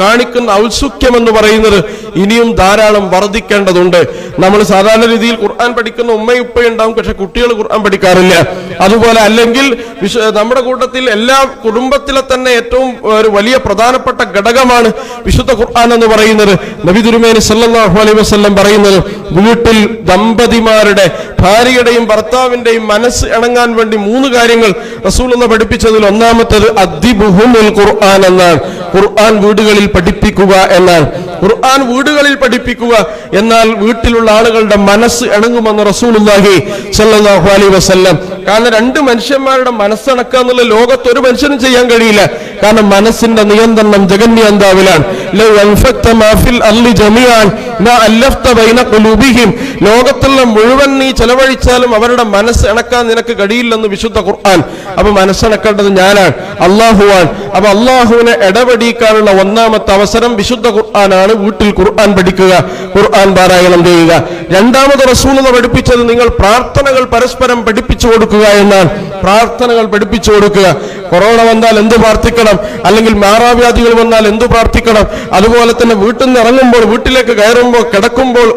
കാണിക്കുന്ന ഔത്സുക്യം എന്ന് പറയുന്നത് ഇനിയും ധാരാളം വർദ്ധിക്കേണ്ടതുണ്ട്. നമ്മൾ സാധാരണ രീതിയിൽ ഖുർആൻ പഠിക്കുന്ന ഉമ്മയും ഉപ്പയും ഉണ്ടാവും, പക്ഷെ കുട്ടികൾ ഖുർആൻ പഠിക്കാറില്ല. അതുപോലെ അല്ലെങ്കിൽ നമ്മുടെ കൂട്ടത്തിൽ എല്ലാ കുടുംബത്തിലെ തന്നെ ഏറ്റവും ഒരു വലിയ പ്രധാനപ്പെട്ട ഘടകമാണ് വിശുദ്ധ ഖുർആൻ എന്ന് പറയുന്നത്. നബി തിരുമേനി സല്ലല്ലാഹു അലൈഹി വസല്ലം പറയുന്നത്, വീട്ടിൽ ദമ്പതിമാരുടെ, ഭാര്യയുടെയും ഭർത്താവിന്റെയും മനസ്സ് ഇണങ്ങാൻ വേണ്ടി 3 കാര്യങ്ങൾ റസൂലുള്ളാഹി പഠിപ്പിച്ചതിൽ ഒന്നാമത്തേത് അദ്ദിബുഹുൽ ഖുർആൻ എന്നാണ്. ഖുർആൻ വീടുകളിൽ പഠിപ്പിക്കുക എന്നാണ്. ഖുർആൻ വീടുകളിൽ പഠിപ്പിക്കുക എന്നാൽ വീട്ടിലുള്ള ആളുകളുടെ മനസ്സ് ഇണങ്ങുമെന്ന് റസൂലുള്ളാഹി സ്വല്ലല്ലാഹു അലൈഹി വസല്ലം. കാരണം 2 മനുഷ്യന്മാരുടെ മനസ്സിണക്കുക എന്നുള്ള ലോകത്ത് ഒരു മനുഷ്യനും ചെയ്യാൻ കഴിയില്ല. കാരണം മനസ്സിന്റെ നിയന്ത്രണം ജഗന്യന്താവിലാണ്. ലോകത്തുള്ള മുഴുവൻ നീ ചെലവഴിച്ചാലും അവരുടെ മനസ്സ് ഇണക്കാൻ നിനക്ക് കഴിയില്ലെന്ന് വിശുദ്ധ ഖുർആൻ. അപ്പൊ മനസ്സിണക്കേണ്ടത് ഞാനാണ്, അള്ളാഹുവാണ്. അപ്പൊ അള്ളാഹുവിനെ ഇടപെടിക്കാനുള്ള ഒന്നാമത്തെ അവസരം വിശുദ്ധ ഖുർആനാണ്. വീട്ടിൽ ഖുർആൻ പഠിക്കുക, ഖുർആൻ പാരായണം ചെയ്യുക. രണ്ടാമത് റസൂലുള്ളാഹി പഠിപ്പിച്ചത് നിങ്ങൾ പ്രാർത്ഥനകൾ പരസ്പരം പഠിപ്പിച്ചു കൊടുക്കുക എന്നാണ്. പ്രാർത്ഥനകൾ പഠിപ്പിച്ചു കൊടുക്കുക. കൊറോണ വന്നാൽ എന്ത് പ്രാർത്ഥിക്കണം, അല്ലെങ്കിൽ മാറാവ്യാധികൾ വന്നാൽ എന്ത് പ്രാർത്ഥിക്കണം, അതുപോലെ തന്നെ വീട്ടിൽ നിന്ന് ഇറങ്ങുമ്പോൾ, വീട്ടിലേക്ക് കയറുമ്പോൾ, കിടക്കുമ്പോൾ,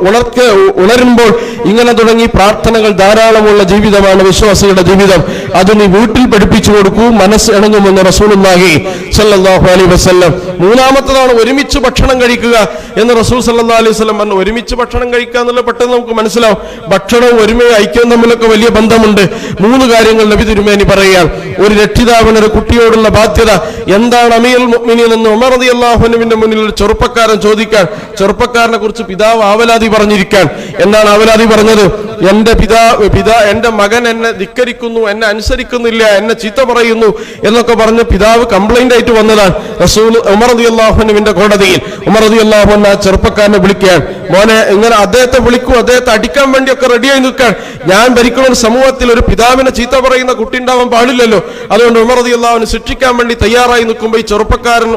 ഉണരുമ്പോൾ, ഇങ്ങനെ തുടങ്ങി പ്രാർത്ഥനകൾ ധാരാളമുള്ള ജീവിതമാണ് വിശ്വാസിയുടെ ജീവിതം. അത് നീ വീട്ടിൽ പഠിപ്പിച്ചു കൊടുക്കൂ, മനസ്സ് ഇണങ്ങുമെന്ന് റസൂലുള്ളാഹി സ്വല്ലല്ലാഹു അലൈഹി വസല്ലം. മൂന്നാമത്തതാണ് ഒരുമിച്ച് ഭക്ഷണം കഴിക്കുക എന്ന് റസൂൽ സ്വല്ലല്ലാഹു അലൈഹി വസല്ലം പറഞ്ഞു. ഒരുമിച്ച് ഭക്ഷണം കഴിക്കുക എന്നുള്ള പെട്ടെന്ന് നമുക്ക് മനസ്സിലാവും. ഭക്ഷണവും ഒരുമയും ഐക്യവും തമ്മിലൊക്കെ വലിയ ബന്ധമുണ്ട്. 3 കാര്യങ്ങൾ നബി തിരുമേനി പറയുകയാണ്. ഒരു രക്ഷിതാവിന് ഒരു കുട്ടിയോടുള്ള ബാധ്യത എന്താണ് അമീറുൽ മുഅ്മിനീൻ എന്ന് ഉമർ റളിയല്ലാഹു അൻഹുവിന്റെ മുന്നിൽ ഒരു ചെറുപ്പക്കാരൻ ചോദിക്കാൻ, ചെറുപ്പക്കാരനെ കുറിച്ച് പിതാവ് ആവലാതി പറഞ്ഞിരിക്കാൻ. എന്താണ് ആവലാതി പറഞ്ഞത്? എന്റെ മകൻ എന്നെ ധിക്കരിക്കുന്നു, എന്നെ അനുസരിക്കുന്നില്ല, എന്നെ ചീത്ത പറയുന്നു എന്നൊക്കെ പറഞ്ഞ് പിതാവ് കംപ്ലൈന്റ് ആയിട്ട് വന്നതാണ് റസൂൽ ഉമർ റളിയല്ലാഹു അൻഹുവിന്റെ കോടതിയിൽ. ഉമർ റളിയല്ലാഹു അൻഹു ആ ചെറുപ്പക്കാരനെ വിളിക്കുകയാണ്. മോനെ, ഇങ്ങനെ അദ്ദേഹത്തെ വിളിക്കൂ, അദ്ദേഹത്തെ അടിക്കാൻ വേണ്ടിയൊക്കെ റെഡിയായി നിൽക്കാൻ. ഞാൻ ഭരിക്കുന്ന സമൂഹത്തിൽ ഒരു പിതാവിനെ ചീത്ത പറയുന്ന കുട്ടി ഉണ്ടാവാൻ പാടില്ലല്ലോ. അതുകൊണ്ട് ഉമർ റളിയല്ലാഹു അൻഹു ശിക്ഷിക്കാൻ വേണ്ടി തയ്യാറായി നിൽക്കുമ്പോൾ ഈ ചെറുപ്പക്കാരൻ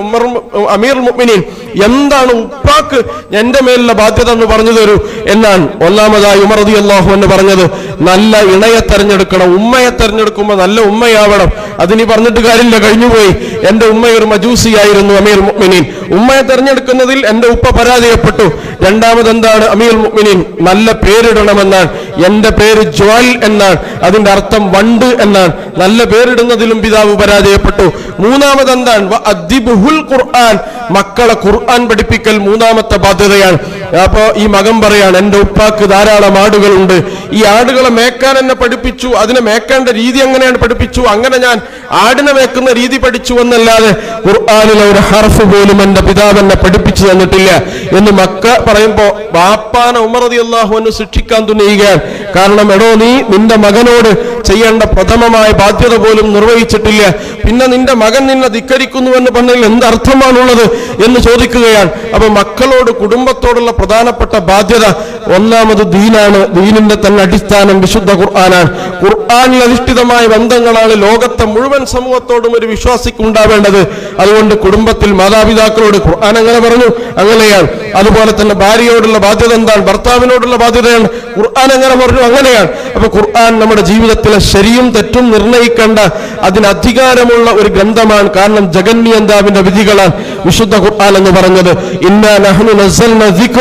അമീറുൽ മുഅ്മിനീൻ, എന്താണ് ഉപ്പാക്ക് എന്റെ മേലുള്ള ബാധ്യത എന്ന് പറഞ്ഞു തരൂ എന്നാണ്. ഒന്നാമതായി ഉമർ റളിയല്ലാഹു അൻഹു പറഞ്ഞത്, നല്ല ഇണയെ തെരഞ്ഞെടുക്കണം. ഉമ്മയെ തെരഞ്ഞെടുക്കുമ്പോൾ നല്ല ഉമ്മയാവണം. അതിനി പറഞ്ഞിട്ട് കാര്യമില്ല, കഴിഞ്ഞുപോയി. എന്റെ ഉമ്മ ഒരു മജൂസിയായിരുന്നു അമീറുൽ മുഅ്മിനീൻ. ഉമ്മയെ തെരഞ്ഞെടുക്കുന്നതിൽ എന്റെ ഉപ്പ പരാജയപ്പെട്ടു. രണ്ടാമത് എന്താണ് അമീറുൽ മുഅ്മിനീൻ? നല്ല പേരിടണമെന്നാണ്. എന്റെ പേര് ജ്വാൽ എന്നാണ്, അതിന്റെ അർത്ഥം വണ്ട് എന്നാണ്. നല്ല പേരിടുന്നതിലും പിതാവ് പരാജയപ്പെട്ടു. മൂന്നാമത് എന്താണ്? അദ്ദിബുഹുൽ ഖുർആൻ, മക്കളെ ഖുർആൻ പഠിപ്പിക്കൽ മൂന്നാമത്തെ ബാധ്യതയാണ്. അപ്പോ ഈ മകൻ പറയാണ്, എന്റെ ഉപ്പാക്ക് ധാരാളം ആടുകളുണ്ട്, ഈ ആടുകളെ മേക്കാൻ എന്നെ പഠിപ്പിച്ചു, അതിനെ മേക്കേണ്ട രീതി എങ്ങനെയാണ് പഠിപ്പിച്ചു, അങ്ങനെ ഞാൻ ആടിനെ മേക്കുന്ന രീതി പഠിച്ചു എന്നല്ലാതെ ഖുർആനിലെ ഒരു ഹർഫ് പോലും എന്റെ പിതാവ് എന്നെ പഠിപ്പിച്ചു തന്നിട്ടില്ല എന്ന് മക്ക പറയുമ്പോ ബാപ്പാനെ ഉമർ റളിയല്ലാഹു അൻഹു ശിക്ഷിക്കാൻ തുനിയുകയാണ്. കാരണം എടോ, നീ നിന്റെ മകനോട് ചെയ്യേണ്ട പ്രഥമമായ ബാധ്യത പോലും നിർവഹിച്ചിട്ടില്ല. പിന്നെ നിന്റെ മകൻ നിന്നെ ധിക്കരിക്കുന്നുവെന്ന് പറഞ്ഞാൽ എന്തർത്ഥമാണുള്ളത് എന്ന് ചോദിക്കുകയാണ്. അപ്പൊ മക്കളോട്, കുടുംബത്തോടുള്ള പ്രധാനപ്പെട്ട ബാധ്യത ഒന്നാമത് ദീനാണ്. ദീനിന്റെ തന്നെ അടിസ്ഥാനം വിശുദ്ധ ഖുർആനാണ്. ഖുർആനിൽ അധിഷ്ഠിതമായ ബന്ധങ്ങളാണ് ലോകത്തെ മുഴുവൻ സമൂഹത്തോടും ഒരു വിശ്വാസിക്ക് ഉണ്ടാവേണ്ടത്. അതുകൊണ്ട് കുടുംബത്തിൽ മാതാപിതാക്കളോട് ഖുർആൻ അങ്ങനെ പറഞ്ഞു, അങ്ങനെയാണ്. അതുപോലെ തന്നെ ഭാര്യയോടുള്ള ബാധ്യത എന്താണ്? ഭർത്താവിനോടുള്ള ബാധ്യതയാണ്. ഖുർആൻ എങ്ങനെ പറഞ്ഞു? അങ്ങനെയാണ്. അപ്പൊ ഖുർആൻ നമ്മുടെ ജീവിതത്തിലെ ശരിയും തെറ്റും നിർണ്ണയിക്കേണ്ട അതിന് അധികാരമുള്ള ഒരു ഗ്രന്ഥമാണ്. കാരണം ജഗന്യന്താവിന്റെ വിധികളാണ് വിശുദ്ധ ഖുർആൻ എന്ന് പറഞ്ഞത്. ഇന്നാ നഹ്നു നസ്സൽനാ ദിക്റ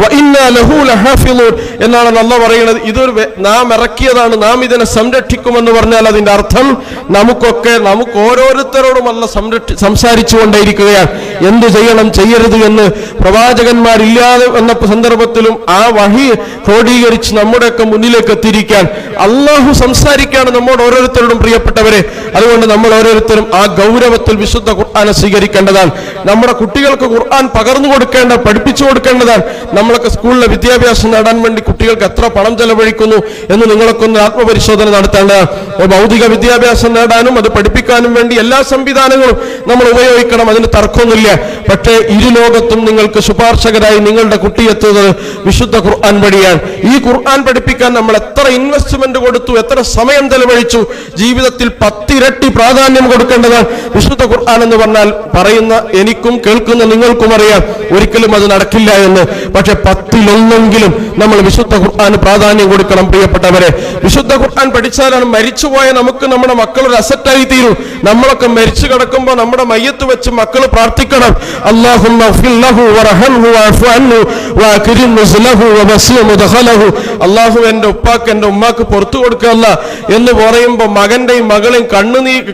വ ഇന്നാ ലഹു ലഹാഫിളൂൻ എന്നാണ് അല്ലാഹു പറയുന്നത്. ഇതൊരു നാം ഇറക്കിയതാണ്, നാം ഇതിനെ സംരക്ഷിക്കുമെന്ന് പറഞ്ഞാൽ അതിന്റെ അർത്ഥം നമുക്ക് ഓരോരുത്തരോടും അല്ലാഹു സംസാരിച്ചുകൊണ്ടേയിരിക്കുകയാണ്. എന്ത് ചെയ്യണം, ചെയ്യരുത് എന്ന് പ്രവാചകന്മാരില്ലാതെ വന്ന സന്ദർഭത്തിലും ആ വഹി ക്രോഡീകരിച്ച് നമ്മുടെയൊക്കെ മുന്നിലേക്ക് എത്തിയിരിക്കാൻ അള്ളാഹു സംസാരിക്കുകയാണ് നമ്മോട് ഓരോരുത്തരോടും. പ്രിയപ്പെട്ടവരെ, അതുകൊണ്ട് നമ്മൾ ഓരോരുത്തരും ആ ഗൗരവത്തിൽ വിശുദ്ധ ഖുർആനെ സ്വീകരിക്കേണ്ടതാണ്. നമ്മുടെ കുട്ടികൾക്ക് ഖുർആൻ പകർന്നു കൊടുക്കേണ്ട, പഠിപ്പിച്ചു കൊടുക്കേണ്ടതാണ്. നമ്മളൊക്കെ സ്കൂളിലെ വിദ്യാഭ്യാസം നേടാൻ വേണ്ടി കുട്ടികൾക്ക് എത്ര പണം ചെലവഴിക്കുന്നു എന്ന് നിങ്ങളൊക്കെ ഒന്ന് ആത്മപരിശോധന നടത്തേണ്ടതാണ്. ഭൗതിക വിദ്യാഭ്യാസം നേടാനും അത് പഠിപ്പിക്കാനും വേണ്ടി എല്ലാ സംവിധാനങ്ങളും നമ്മൾ ഉപയോഗിക്കണം, അതിന് തർക്കമൊന്നുമില്ല. പക്ഷേ ഇരുലോകത്തും നിങ്ങൾക്ക് ശുപാർശകരായി നിങ്ങളുടെ കുട്ടി എത്തുന്നത് വിശുദ്ധ ഖുർആൻ വഴിയാണ്. ഈ ഖുർആൻ പഠിപ്പിക്കാൻ നമ്മൾ എത്ര ഇൻവെസ്റ്റ്മെന്റ് കൊടുത്തു, എത്ര സമയം ചെലവഴിച്ചു, ജീവിതത്തിൽ 10 ഇരട്ടി പ്രാധാന്യം കൊടുക്കേണ്ടതാണ്. വിശുദ്ധ ഖുർആൻ എന്ന് പറഞ്ഞാൽ പറയുന്ന എനിക്കും കേൾക്കുന്ന നിങ്ങൾക്കും അറിയാം ഒരിക്കലും അത് നടക്കില്ല എന്ന്. പക്ഷെ 10-1 നമ്മൾ വിശുദ്ധ ഖുർആന് പ്രാധാന്യം കൊടുക്കണം. പ്രിയപ്പെട്ടവരെ, വിശുദ്ധ ഖുർആൻ പഠിച്ചാലാണ് മരിച്ചുപോയ നമുക്ക് നമ്മുടെ മക്കൾ ഒരു അസറ്റായി തീരും. നമ്മളൊക്കെ മരിച്ചു കിടക്കുമ്പോൾ നമ്മുടെ മയ്യത്ത് വെച്ച് മക്കൾ പ്രാർത്ഥിക്കണം, അല്ലാഹുമ്മ ഗ്ഫിർ ലഹു വറഹംഹു വഅഫു അൻഹു വഅക്രിം നുസ്ലഹു വവസിഅ മുദ്ഖലഹു. അല്ലാഹു എൻ്റെ ഉപ്പാക്ക് എൻ്റെ ഉമ്മാക്ക് പുറത്തു കൊടുക്കല്ല എന്ന് പറയുമ്പോൾ മകന്റെയും മകളെയും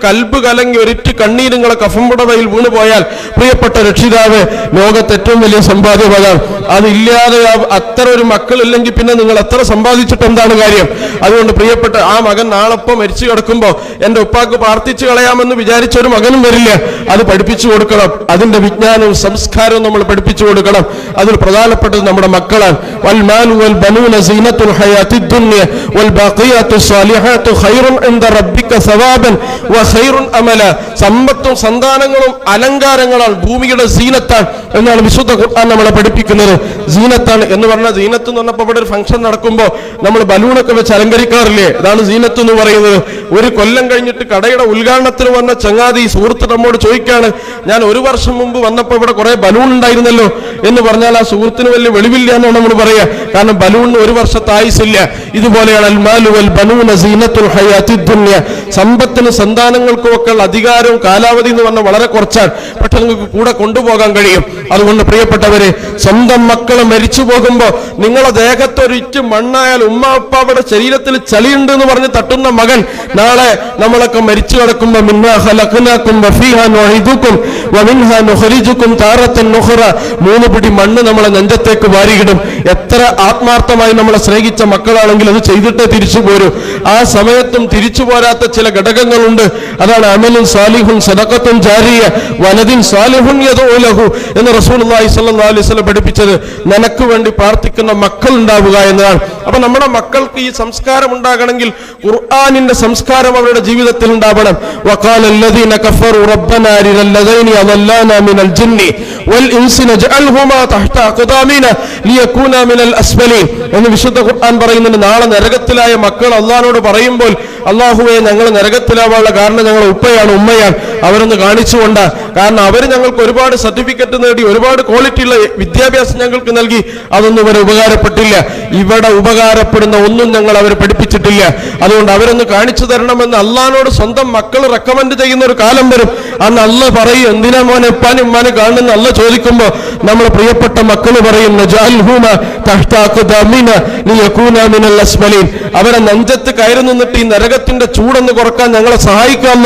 കൽബ് കലങ്ങി ഒരിറ്റ് കണ്ണീരുങ്ങളെ കഫംപുടവയിൽ വീണു പോയാൽ പ്രിയപ്പെട്ട രക്ഷിതാവ്, ലോകത്ത് ഏറ്റവും വലിയ സമ്പാദ്യമാണ്. അതില്ലാതെ അത്ര ഒരു മക്കളില്ലെങ്കിൽ പിന്നെ നിങ്ങൾ എത്ര സമ്പാദിച്ചിട്ട് എന്താണ് കാര്യം? അതുകൊണ്ട് പ്രിയപ്പെട്ട ആ മകൻ നാളെപ്പോ മരിച്ചു കിടക്കുമ്പോൾ എൻ്റെ ഉപ്പാക്ക് പ്രാർത്ഥിച്ചു കളയാമെന്ന് വിചാരിച്ച ഒരു മകനും വരില്ല. അത് പഠിപ്പിച്ചു കൊടുക്കണം. അതിന്റെ വിജ്ഞാനവും സംസ്കാരവും നമ്മൾ പഠിപ്പിച്ചു കൊടുക്കണം. അതിൽ പ്രധാനപ്പെട്ടത് നമ്മുടെ മക്കളാണ്. വൽ മാലു വൽ ബനൂന സീനത്തുൽ ഹയാത്തിദ് ദുനിയ വൽ ബാഖിയാത്തു സ്വാലിഹാത്തു ഖൈറുൻ ഇൻദ റബ്ബിക സവാബൻ വ ഖൈറുൻ അമല. സമ്പത്തും സന്താനങ്ങളും അലങ്കാരങ്ങളാണ്, ഭൂമിയുടെ സീനത്താണ് എന്നാണ് വിശുദ്ധ ഖുർആൻ നമ്മളെ പഠിപ്പിക്കുന്നത്. സീനത്താണ് എന്ന് പറഞ്ഞാൽ, സീനത്ത് എന്ന് പറഞ്ഞപ്പോൾ ഇവിടെ ഒരു ഫംഗ്ഷൻ നടക്കുമ്പോൾ നമ്മൾ ബലൂണൊക്കെ വെച്ച് അലങ്കരിക്കാറില്ലേ? അതാണ് സീനത്ത് എന്ന് പറയുന്നത്. ഒരു കൊല്ലം കഴിഞ്ഞിട്ട് കടയുടെ ഉദ്ഘാടനത്തിന് വന്ന ചങ്ങാതി സുഹൃത്ത് നമ്മോട് ചോദിക്കാണ്, ഞാൻ 1 വർഷം മുമ്പ് വന്നപ്പോൾ ഇവിടെ കുറെ ബലൂൺ ഉണ്ടായിരുന്നല്ലോ എന്ന് പറഞ്ഞാൽ ആ സുഹൃത്തിന് വലിയ വെളിവില്ല എന്നാണ് നമ്മൾ പറയുക. കാരണം ബലൂണിന് 1 വർഷത്തെ ആയുസില്ല. ഇതുപോലെയാണ് അൽ മാലു വൽ ബനൂന സീനത്തുൽ ഹയാത്തിദ് ദുനിയ. സമ്പത്തിന് സന്താനങ്ങൾക്കും ഒക്കെ ഉള്ള അധികാരവും കാലാവധി എന്ന് പറഞ്ഞാൽ വളരെ കുറച്ചാണ്. പക്ഷെ നിങ്ങൾക്ക് കൂടെ കൊണ്ടുപോകാൻ കഴിയും. അതുകൊണ്ട് പ്രിയപ്പെട്ടവരെ, സ്വന്തം മക്കളെ മരിച്ചു പോകുമ്പോൾ നിങ്ങളെ ദേഹത്തൊരിറ്റ് മണ്ണായാൽ ഉമ്മാപ്പാവിടെ ശരീരത്തിൽ ചളിയുണ്ട് എന്ന് പറഞ്ഞ് തട്ടുന്ന മകൻ നാളെ നമ്മളൊക്കെ മരിച്ചു കിടക്കുമ്പോൾ മിന്നാ ഖലഖനാകും വഫീഹാ നുഈദുകും വമിൻഹാ നുഖ്രിജുകും താറത്തൻ നുഖറ, 3 പിടി മണ്ണ് നമ്മളെ നെഞ്ചത്തേക്ക് വാരിയിടും. എത്ര ആത്മാർത്ഥമായി നമ്മളെ സ്നേഹിച്ച മക്കളാണെങ്കിൽ അത് ചെയ്തിട്ടേ തിരിച്ചു പോരൂ. ആ സമയത്തും തിരിച്ചു പോരാത്ത ചില ഘടകങ്ങളുണ്ട്. അതാണ് അമലുൻ സാലിഹുൻ സദഖത്തുൻ ജാരിയ വലദിൻ സാലിഹുൻ യദഉ ലഹു എന്ന് റസൂലുള്ളാഹി സ്വല്ലല്ലാഹു അലൈഹി വസല്ലം പഠിപ്പിച്ചത്. നിനക്ക് വേണ്ടി പ്രാർത്ഥിക്കുന്ന മക്കൾ ഉണ്ടാവുക എന്നതാണ്. അപ്പൊ നമ്മുടെ മക്കൾക്ക് ഈ സംസ്കാരം ഉണ്ടാകണമെങ്കിൽ ഖുർആനിന്റെ സംസ്കാരം അവരുടെ ജീവിതത്തിൽ ഉണ്ടാവണം. വഖാല അല്ലദീന കഫറു റബ്ബനാ അരിനല്ലദൈനി അദല്ലാനാ മിനൽ ജിന്നി വൽ ഇൻസി നജഅൽഹുമാ തഹ്ത അഖ്ദാമിന ലിയകൂനാ മിനൽ അസ്ഫലീൻ എന്ന് വിശുദ്ധ ഖുർആൻ പറയുന്നുണ്ട്. നാളെ നരകത്തിലായ മക്കൾ അല്ലാഹുവോട് പറയുമ്പോൾ, അല്ലാഹുവേ ഞങ്ങൾ നരകത്തിലാവാനുള്ള കാരണം ഞങ്ങൾ ഉപ്പയാണ് ഉമ്മയാണ്, അവരൊന്ന് കാണിച്ചുകൊണ്ടാ. കാരണം അവർ ഞങ്ങൾക്ക് ഒരുപാട് സർട്ടിഫിക്കറ്റ് നേടി ഒരുപാട് ക്വാളിറ്റിയുള്ള വിദ്യാഭ്യാസം ഞങ്ങൾക്ക് നൽകി, അതൊന്നും ഇവരെ ഉപകാരപ്പെട്ടില്ല. ഇവിടെ ഉപകാരപ്പെടുന്ന ഒന്നും ഞങ്ങൾ അവരെ പഠിപ്പിച്ചിട്ടില്ല. അതുകൊണ്ട് അവരൊന്ന് കാണിച്ചു തരണമെന്ന് അള്ളാഹിനോട് സ്വന്തം മക്കൾ റെക്കമെൻഡ് ചെയ്യുന്ന ഒരു കാലം വരും. അന്ന് അള്ളാഹ് പറയും, എന്തിനാ മോനെ ഉപ്പാനും ഉമ്മാനും കാണുന്ന അള്ളാഹ് ചോദിക്കുമ്പോൾ നമ്മൾ പ്രിയപ്പെട്ട മക്കൾ പറയും, നജഅൽഹുമാ തഹ്ത അഖ്ദാമിന ലിയകൂനാ മിനൽ അസ്ഫലീൻ, അവരെ നെഞ്ചത്ത് കയറി നിന്നിട്ട് ഈ നരകത്തിന്റെ ചൂടൊന്ന് കുറക്കാൻ ഞങ്ങളെ സഹായിക്കാമ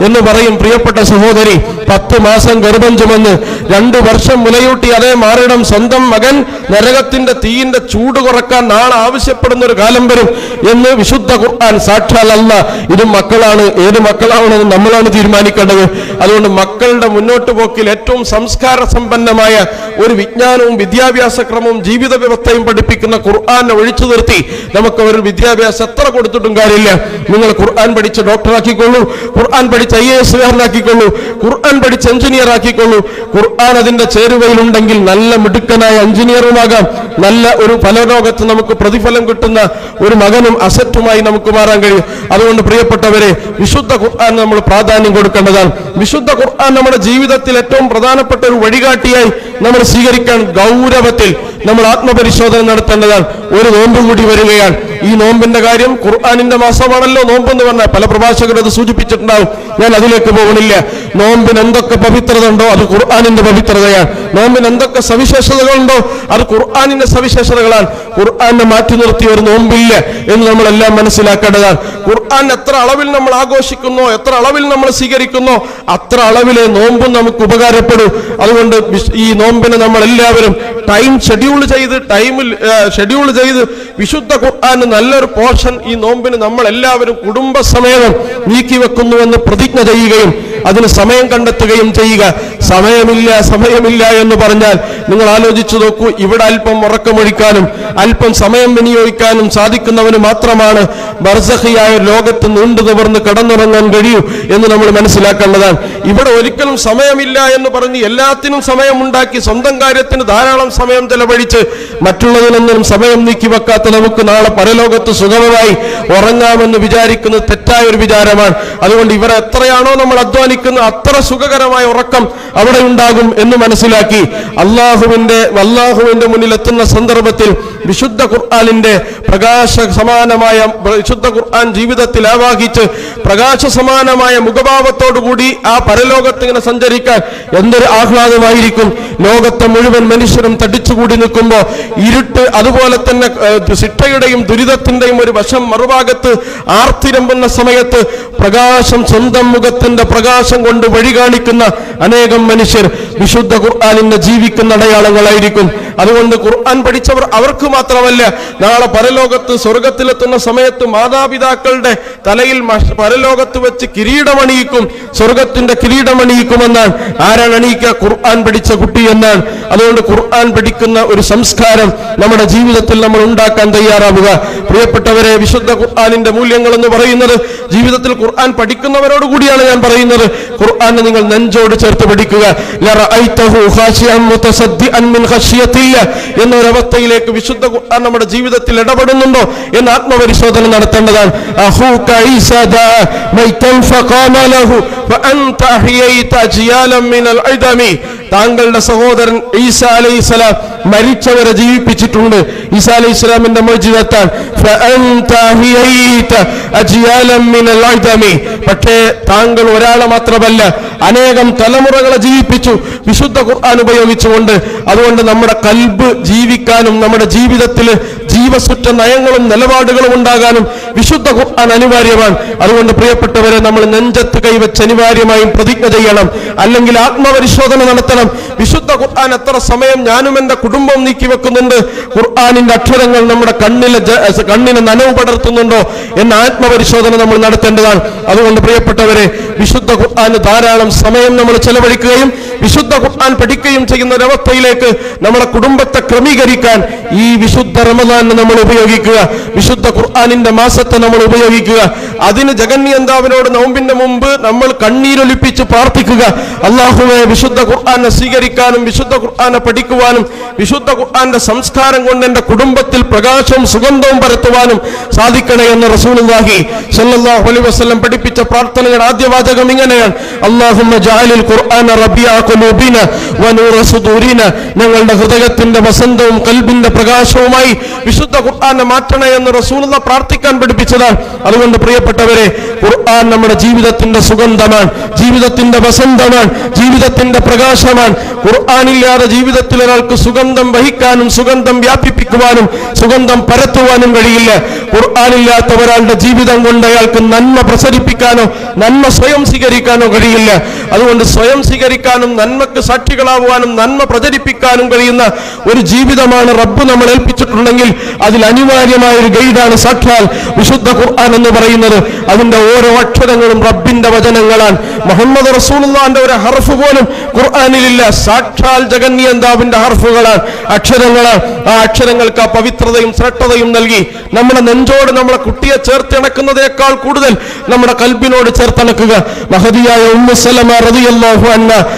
എന്ന് പറയും. പ്രിയപ്പെട്ട സഹോദരി, 10 മാസം ഗർഭം ചുമന്ന് 2 വർഷം മുലയൂട്ടി അതേ മാറിടം സ്വന്തം മകൻ നരകത്തിന്റെ തീയിന്റെ ചൂട് കുറക്കാൻ നാളെ ആവശ്യപ്പെടുന്ന ഒരു കാലം വരും എന്ന് വിശുദ്ധ ഖുർആൻ സാക്ഷാൽ അല്ലാഹ് ഇത് മക്കളാണ്, ഏത് മക്കളാണെന്ന് നമ്മളാണ് തീരുമാനിക്കേണ്ടത്. അതുകൊണ്ട് മക്കളുടെ മുന്നോട്ട് പോക്കിൽ ഏറ്റവും സംസ്കാര സമ്പന്നമായ ഒരു വിജ്ഞാനവും വിദ്യാഭ്യാസ ക്രമവും ജീവിത വ്യവസ്ഥയും പഠിപ്പിക്കുന്ന ഖുർആനെ ഒഴിച്ചു നിർത്തി നമുക്ക് ഒരു വിദ്യാഭ്യാസം എത്ര കൊടുത്തിട്ടും കാര്യമില്ല. നിങ്ങൾ ഖുർആൻ പഠിച്ച് ഡോക്ടറാക്കിക്കൊള്ളൂ, ഖുർആൻ പഠിച്ച് IAS കാരനാക്കിക്കൊള്ളൂ, ഖുർആൻ പഠിച്ച് എഞ്ചിനീയർ ആക്കിക്കൊള്ളൂ. ഖുർആൻ അതിന്റെ ചേരുവയിലുണ്ടെങ്കിൽ നല്ല മിടുക്കനായ എഞ്ചിനീയറുമാകാം, നല്ല ഒരു ഫലലോകത്ത് നമുക്ക് പ്രതിഫലം കിട്ടുന്ന ഒരു മകനും അസറ്റുമായി നമുക്ക് മാറാൻ കഴിയും. അതുകൊണ്ട് പ്രിയപ്പെട്ടവരെ, വിശുദ്ധ ഖുർആൻ നമ്മൾ പ്രാധാന്യം കൊടുക്കേണ്ടതാണ്. വിശുദ്ധ ഖുർആൻ നമ്മുടെ ജീവിതത്തിൽ ഏറ്റവും പ്രധാനപ്പെട്ട ഒരു വഴികാട്ടിയായി നമ്മൾ സ്വീകരിക്കാൻ ഗൗരവത്തിൽ നമ്മൾ ആത്മപരിശോധന നടത്തേണ്ടതാണ്. ഒരു നോമ്പ് കൂടി വരികയാണ്. ഈ നോമ്പിന്റെ കാര്യം ഖുർആനിന്റെ മാസമാണല്ലോ നോമ്പെന്ന് പറഞ്ഞാൽ പല പ്രഭാഷകരും അത് സൂചിപ്പിച്ചിട്ടുണ്ടാവും. ഞാൻ അതിലേക്ക് പോകുന്നില്ല. നോമ്പിന് എന്തൊക്കെ പവിത്രത ഉണ്ടോ അത് ഖുർആനിന്റെ പവിത്രതയാണ്. നോമ്പിന് എന്തൊക്കെ സവിശേഷതകളുണ്ടോ അത് ഖുർആനിന്റെ സവിശേഷതകളാണ്. ഖുർആനെ മാറ്റി നിർത്തിയ ഒരു നോമ്പില്ല എന്ന് നമ്മളെല്ലാം മനസ്സിലാക്കേണ്ടതാണ്. ഖുർആൻ എത്ര അളവിൽ നമ്മൾ ആഘോഷിക്കുന്നോ, എത്ര അളവിൽ നമ്മൾ സ്വീകരിക്കുന്നോ അത്ര അളവിലെ നോമ്പും നമുക്ക് ഉപകാരപ്പെടും. അതുകൊണ്ട് ഈ നോമ്പിനെ നമ്മൾ എല്ലാവരും ടൈം ഷെഡ്യൂൾ ചെയ്ത് വിശുദ്ധ ഖുർആന് നല്ലൊരു പോർഷൻ ഈ നോമ്പിന് നമ്മൾ എല്ലാവരും കുടുംബസമേതം നീക്കിവെക്കുന്നുവെന്ന് പ്രതിജ്ഞ ചെയ്യുകയും അതിന് സമയം കണ്ടെത്തുകയും ചെയ്യുക. സമയമില്ല എന്ന് പറഞ്ഞാൽ നിങ്ങൾ ആലോചിച്ചു നോക്കൂ, ഇവിടെ അല്പം ഉറക്കമൊഴിക്കാനും അല്പം സമയം വിനിയോഗിക്കാനും സാധിക്കുന്നവന് മാത്രമാണ് ബർസഖിയായ ലോകത്ത് നീണ്ടു നിവർന്ന് കടന്നുറങ്ങാൻ കഴിയൂ എന്ന് നമ്മൾ മനസ്സിലാക്കേണ്ടതാണ്. ഇവിടെ ഒരിക്കലും സമയമില്ല എന്ന് പറഞ്ഞ് എല്ലാത്തിനും സമയമുണ്ടാക്കി സ്വന്തം കാര്യത്തിന് ധാരാളം സമയം ചെലവഴിച്ച് മറ്റുള്ളതിനൊന്നും സമയം നീക്കി വെക്കാത്ത നമുക്ക് നാളെ പരലോകത്ത് സുഗമമായി ഉറങ്ങാമെന്ന് വിചാരിക്കുന്നത് തെറ്റായ ഒരു വിചാരമാണ്. അതുകൊണ്ട് ഇവരെ എത്രയാണോ നമ്മൾ അധ്വാനിക്കുന്നത് അത്ര സുഖകരമായ ഉറക്കം അവിടെ ഉണ്ടാകും എന്ന് മനസ്സിലാക്കി അല്ലാഹുവിന്റെ മുന്നിൽ എത്തുന്ന സന്ദർഭത്തിൽ വിശുദ്ധ ഖുർആനിന്റെ പ്രകാശ സമാനമായ വിശുദ്ധ ഖുർആൻ ജീവിതത്തിൽ ആവാഹിച്ച് പ്രകാശ സമാനമായ മുഖഭാവത്തോടുകൂടി ആ പരലോകത്ത് ഇങ്ങനെ സഞ്ചരിക്കാൻ എന്തൊരു ആഹ്ലാദമായിരിക്കും. ലോകത്തെ മുഴുവൻ മനുഷ്യരും തടിച്ചുകൂടി നിൽക്കുമ്പോൾ ഇരുട്ട്, അതുപോലെ തന്നെ ശിക്ഷയുടെയും ദുരിതത്തിന്റെയും ഒരു വശം മറുഭാഗത്ത് ആർത്തിരമ്പുന്ന സമയത്ത് പ്രകാശം, സ്വന്തം മുഖത്തിന്റെ പ്രകാശം കൊണ്ട് വഴി കാണിക്കുന്ന അനേകം മനുഷ്യർ വിശുദ്ധ ഖുർആനിന്റെ ജീവിക്കുന്ന അടയാളങ്ങളായിരിക്കും. അതുകൊണ്ട് ഖുർആൻ പഠിച്ചവർ അവർക്ക് മാത്രമല്ല, നാളെ പരലോകത്ത് സ്വർഗത്തിലെത്തുന്ന സമയത്ത് മാതാപിതാക്കളുടെ തലയിൽ പരലോകത്ത് വെച്ച് കിരീടമണിയിക്കും, സ്വർഗത്തിന്റെ കിരീടമണിയിക്കുമെന്നാണ്. ആരാണ് അണിയിക്കുക? ഖുർആൻ പഠിച്ച കുട്ടി എന്നാണ്. അതുകൊണ്ട് ഖുർആൻ പഠിക്കുന്ന ഒരു സംസ്കാരം നമ്മുടെ ജീവിതത്തിൽ നമ്മൾ ഉണ്ടാക്കാൻ തയ്യാറാവുക. പ്രിയപ്പെട്ടവരെ, വിശുദ്ധ ഖുർആനിന്റെ മൂല്യങ്ങൾ എന്ന് പറയുന്നത് ജീവിതത്തിൽ ഖുർആൻ പഠിക്കുന്നവരോട് കൂടിയാണ് ഞാൻ പറയുന്നത്. ഖുർആനെ നിങ്ങൾ നെഞ്ചോട് ചേർത്ത് പഠിക്കുക. എന്നൊരവസ്ഥയിലേക്ക് വിശുദ്ധ ഖുർആൻ നമ്മുടെ ജീവിതത്തിൽ ഇടപെടുന്നുണ്ടോ എന്ന് ആത്മപരിശോധന നടത്തേണ്ടതാണ്. താങ്കളുടെ സഹോദരൻ ഈസാ അലൈഹിസ്സലാം മരിച്ചവരെ ജീവിപ്പിച്ചിട്ടുണ്ട്. ഈസാ അലൈഹിസ്സലാമിന്റെ മുഅ്ജിസത്താണ്. പക്ഷേ താങ്കൾ ഒരാളെ മാത്രമല്ല അനേകം തലമുറകളെ ജീവിപ്പിച്ചു വിശുദ്ധ ഖുർആൻ ഉപയോഗിച്ചുകൊണ്ട്. അതുകൊണ്ട് നമ്മുടെ കൽബ് ജീവിക്കാനും നമ്മുടെ ജീവിതത്തിൽ ജീവസുറ്റ നയങ്ങളും നിലപാടുകളും ഉണ്ടാകാനും വിശുദ്ധ ഖുർആൻ അനിവാര്യമാണ്. അതുകൊണ്ട് പ്രിയപ്പെട്ടവരെ, നമ്മൾ നെഞ്ചത്ത് കൈവച്ച് അനിവാര്യമായും പ്രതിജ്ഞ ചെയ്യണം, അല്ലെങ്കിൽ ആത്മപരിശോധന നടത്തണം. വിശുദ്ധ ഖുർആൻ എത്ര സമയം ഞാനും എന്റെ കുടുംബം നീക്കി വെക്കുന്നുണ്ട്, ഖുർആനിന്റെ അക്ഷരങ്ങൾ നമ്മുടെ കണ്ണിന് നനവ് പടർത്തുന്നുണ്ടോ എന്ന ആത്മപരിശോധന നമ്മൾ നടത്തേണ്ടതാണ്. അതുകൊണ്ട് പ്രിയപ്പെട്ടവരെ, വിശുദ്ധ ഖുർആന് ധാരാളം സമയം നമ്മൾ ചെലവഴിക്കുകയും വിശുദ്ധ ഖുർആൻ പഠിക്കുകയും ചെയ്യുന്ന ഒരവസ്ഥയിലേക്ക് നമ്മുടെ കുടുംബത്തെ ക്രമീകരിക്കാൻ ഈ വിശുദ്ധ റമദാനെ നമ്മൾ ഉപയോഗിക്കുക, വിശുദ്ധ ഖുർആനിന്റെ മാസത്തെ നമ്മൾ ഉപയോഗിക്കുക. അതിന് ജഗന്യന്താവിനോട് നോമ്പിന്റെ മുമ്പ് നമ്മൾ കണ്ണീരൊലിപ്പിച്ച് പ്രാർത്ഥിക്കുക. അല്ലാഹുവേ, വിശുദ്ധ ഖുർആനെ സ്വീകരിക്കാനും വിശുദ്ധ ഖുർആനെ പഠിക്കുവാനും വിശുദ്ധ ഖുർആന്റെ സംസ്കാരം കൊണ്ട് എന്റെ കുടുംബത്തിൽ പ്രകാശവും സുഗന്ധവും പരത്തുവാനും സാധിക്കണേ എന്ന് റസൂലുള്ളാഹി സ്വല്ലല്ലാഹു അലൈഹി വസല്ലം പഠിപ്പിച്ച പ്രാർത്ഥനയുടെ ആദ്യ വാചകം ഇങ്ങനെയാണ്: അല്ലാഹുമ്മ ജഅലിൽ ഖുർആന റബിഅ ഖുലൂബിന വനൂറ സുദൂരിന. ഞങ്ങളുടെ ഹൃദയത്തിന്റെ വസന്തവും കൽബിന്റെ പ്രകാശവുമായി വിശുദ്ധ ഖുർആനെ മാറ്റണേ എന്ന് റസൂലുള്ളാഹി പ്രാർത്ഥിക്കാൻ പഠിപ്പിച്ചതാണ്. അതുകൊണ്ട് പ്രിയപ്പെട്ടവരെ, ഖുർആൻ നമ്മുടെ ജീവിതത്തിന്റെ സുഗന്ധമാണ്, ജീവിതത്തിന്റെ വസന്തമാണ്, ജീവിതത്തിന്റെ പ്രകാശമാണ്. ഖുർആനില്ലാതെ ജീവിതത്തിൽ ഒരാൾക്ക് സുഗന്ധം വഹിക്കാനും സുഗന്ധം വ്യാപിപ്പിക്കുവാനും സുഗന്ധം പരത്തുവാനും കഴിയില്ല. ഖുർആനില്ലാത്ത ഒരാളുടെ ജീവിതം കൊണ്ട് അയാൾക്ക് നന്മ പ്രസരിപ്പിക്കാനോ നന്മ സ്വയം സ്വീകരിക്കാനോ കഴിയില്ല. അതുകൊണ്ട് സ്വയം സ്വീകരിക്കാനും നന്മക്ക് സാക്ഷികളാവാനും നന്മ പ്രചരിപ്പിക്കാനും കഴിയുന്ന ഒരു ജീവിതമാണ് റബ്ബ് നമ്മൾ ഏൽപ്പിച്ചിട്ടുണ്ടെങ്കിൽ അതിൽ അനിവാര്യമായ ഒരു ഗൈഡാണ് സാക്ഷാൽ വിശുദ്ധ ഖുർആൻ എന്ന് പറയുന്നത്. അതിന്റെ ഓരോ അക്ഷരങ്ങളും റബ്ബിന്റെ വചനങ്ങളാണ്. മുഹമ്മദ് റസൂലുള്ളാഹിന്റെ ഒരു ഹർഫ് പോലും ഖുർആനിലില്ല. സാക്ഷാൽ ജഗന്നിയന്താവിന്റെ ഹർഫുകളാണ്, അക്ഷരങ്ങളാണ്. ആ അക്ഷരങ്ങൾക്ക് ആ പവിത്രതയും ശ്രേഷ്ഠതയും നൽകി നമ്മുടെ നെഞ്ചോട് നമ്മളെ കുട്ടിയെ ചേർത്തിണക്കുന്നതേക്കാൾ കൂടുതൽ നമ്മുടെ കൽബിനോട് ചേർത്തിണക്കുക. മഹദിയായ ഉമ്മു സലമ റളിയല്ലാഹു അൻഹ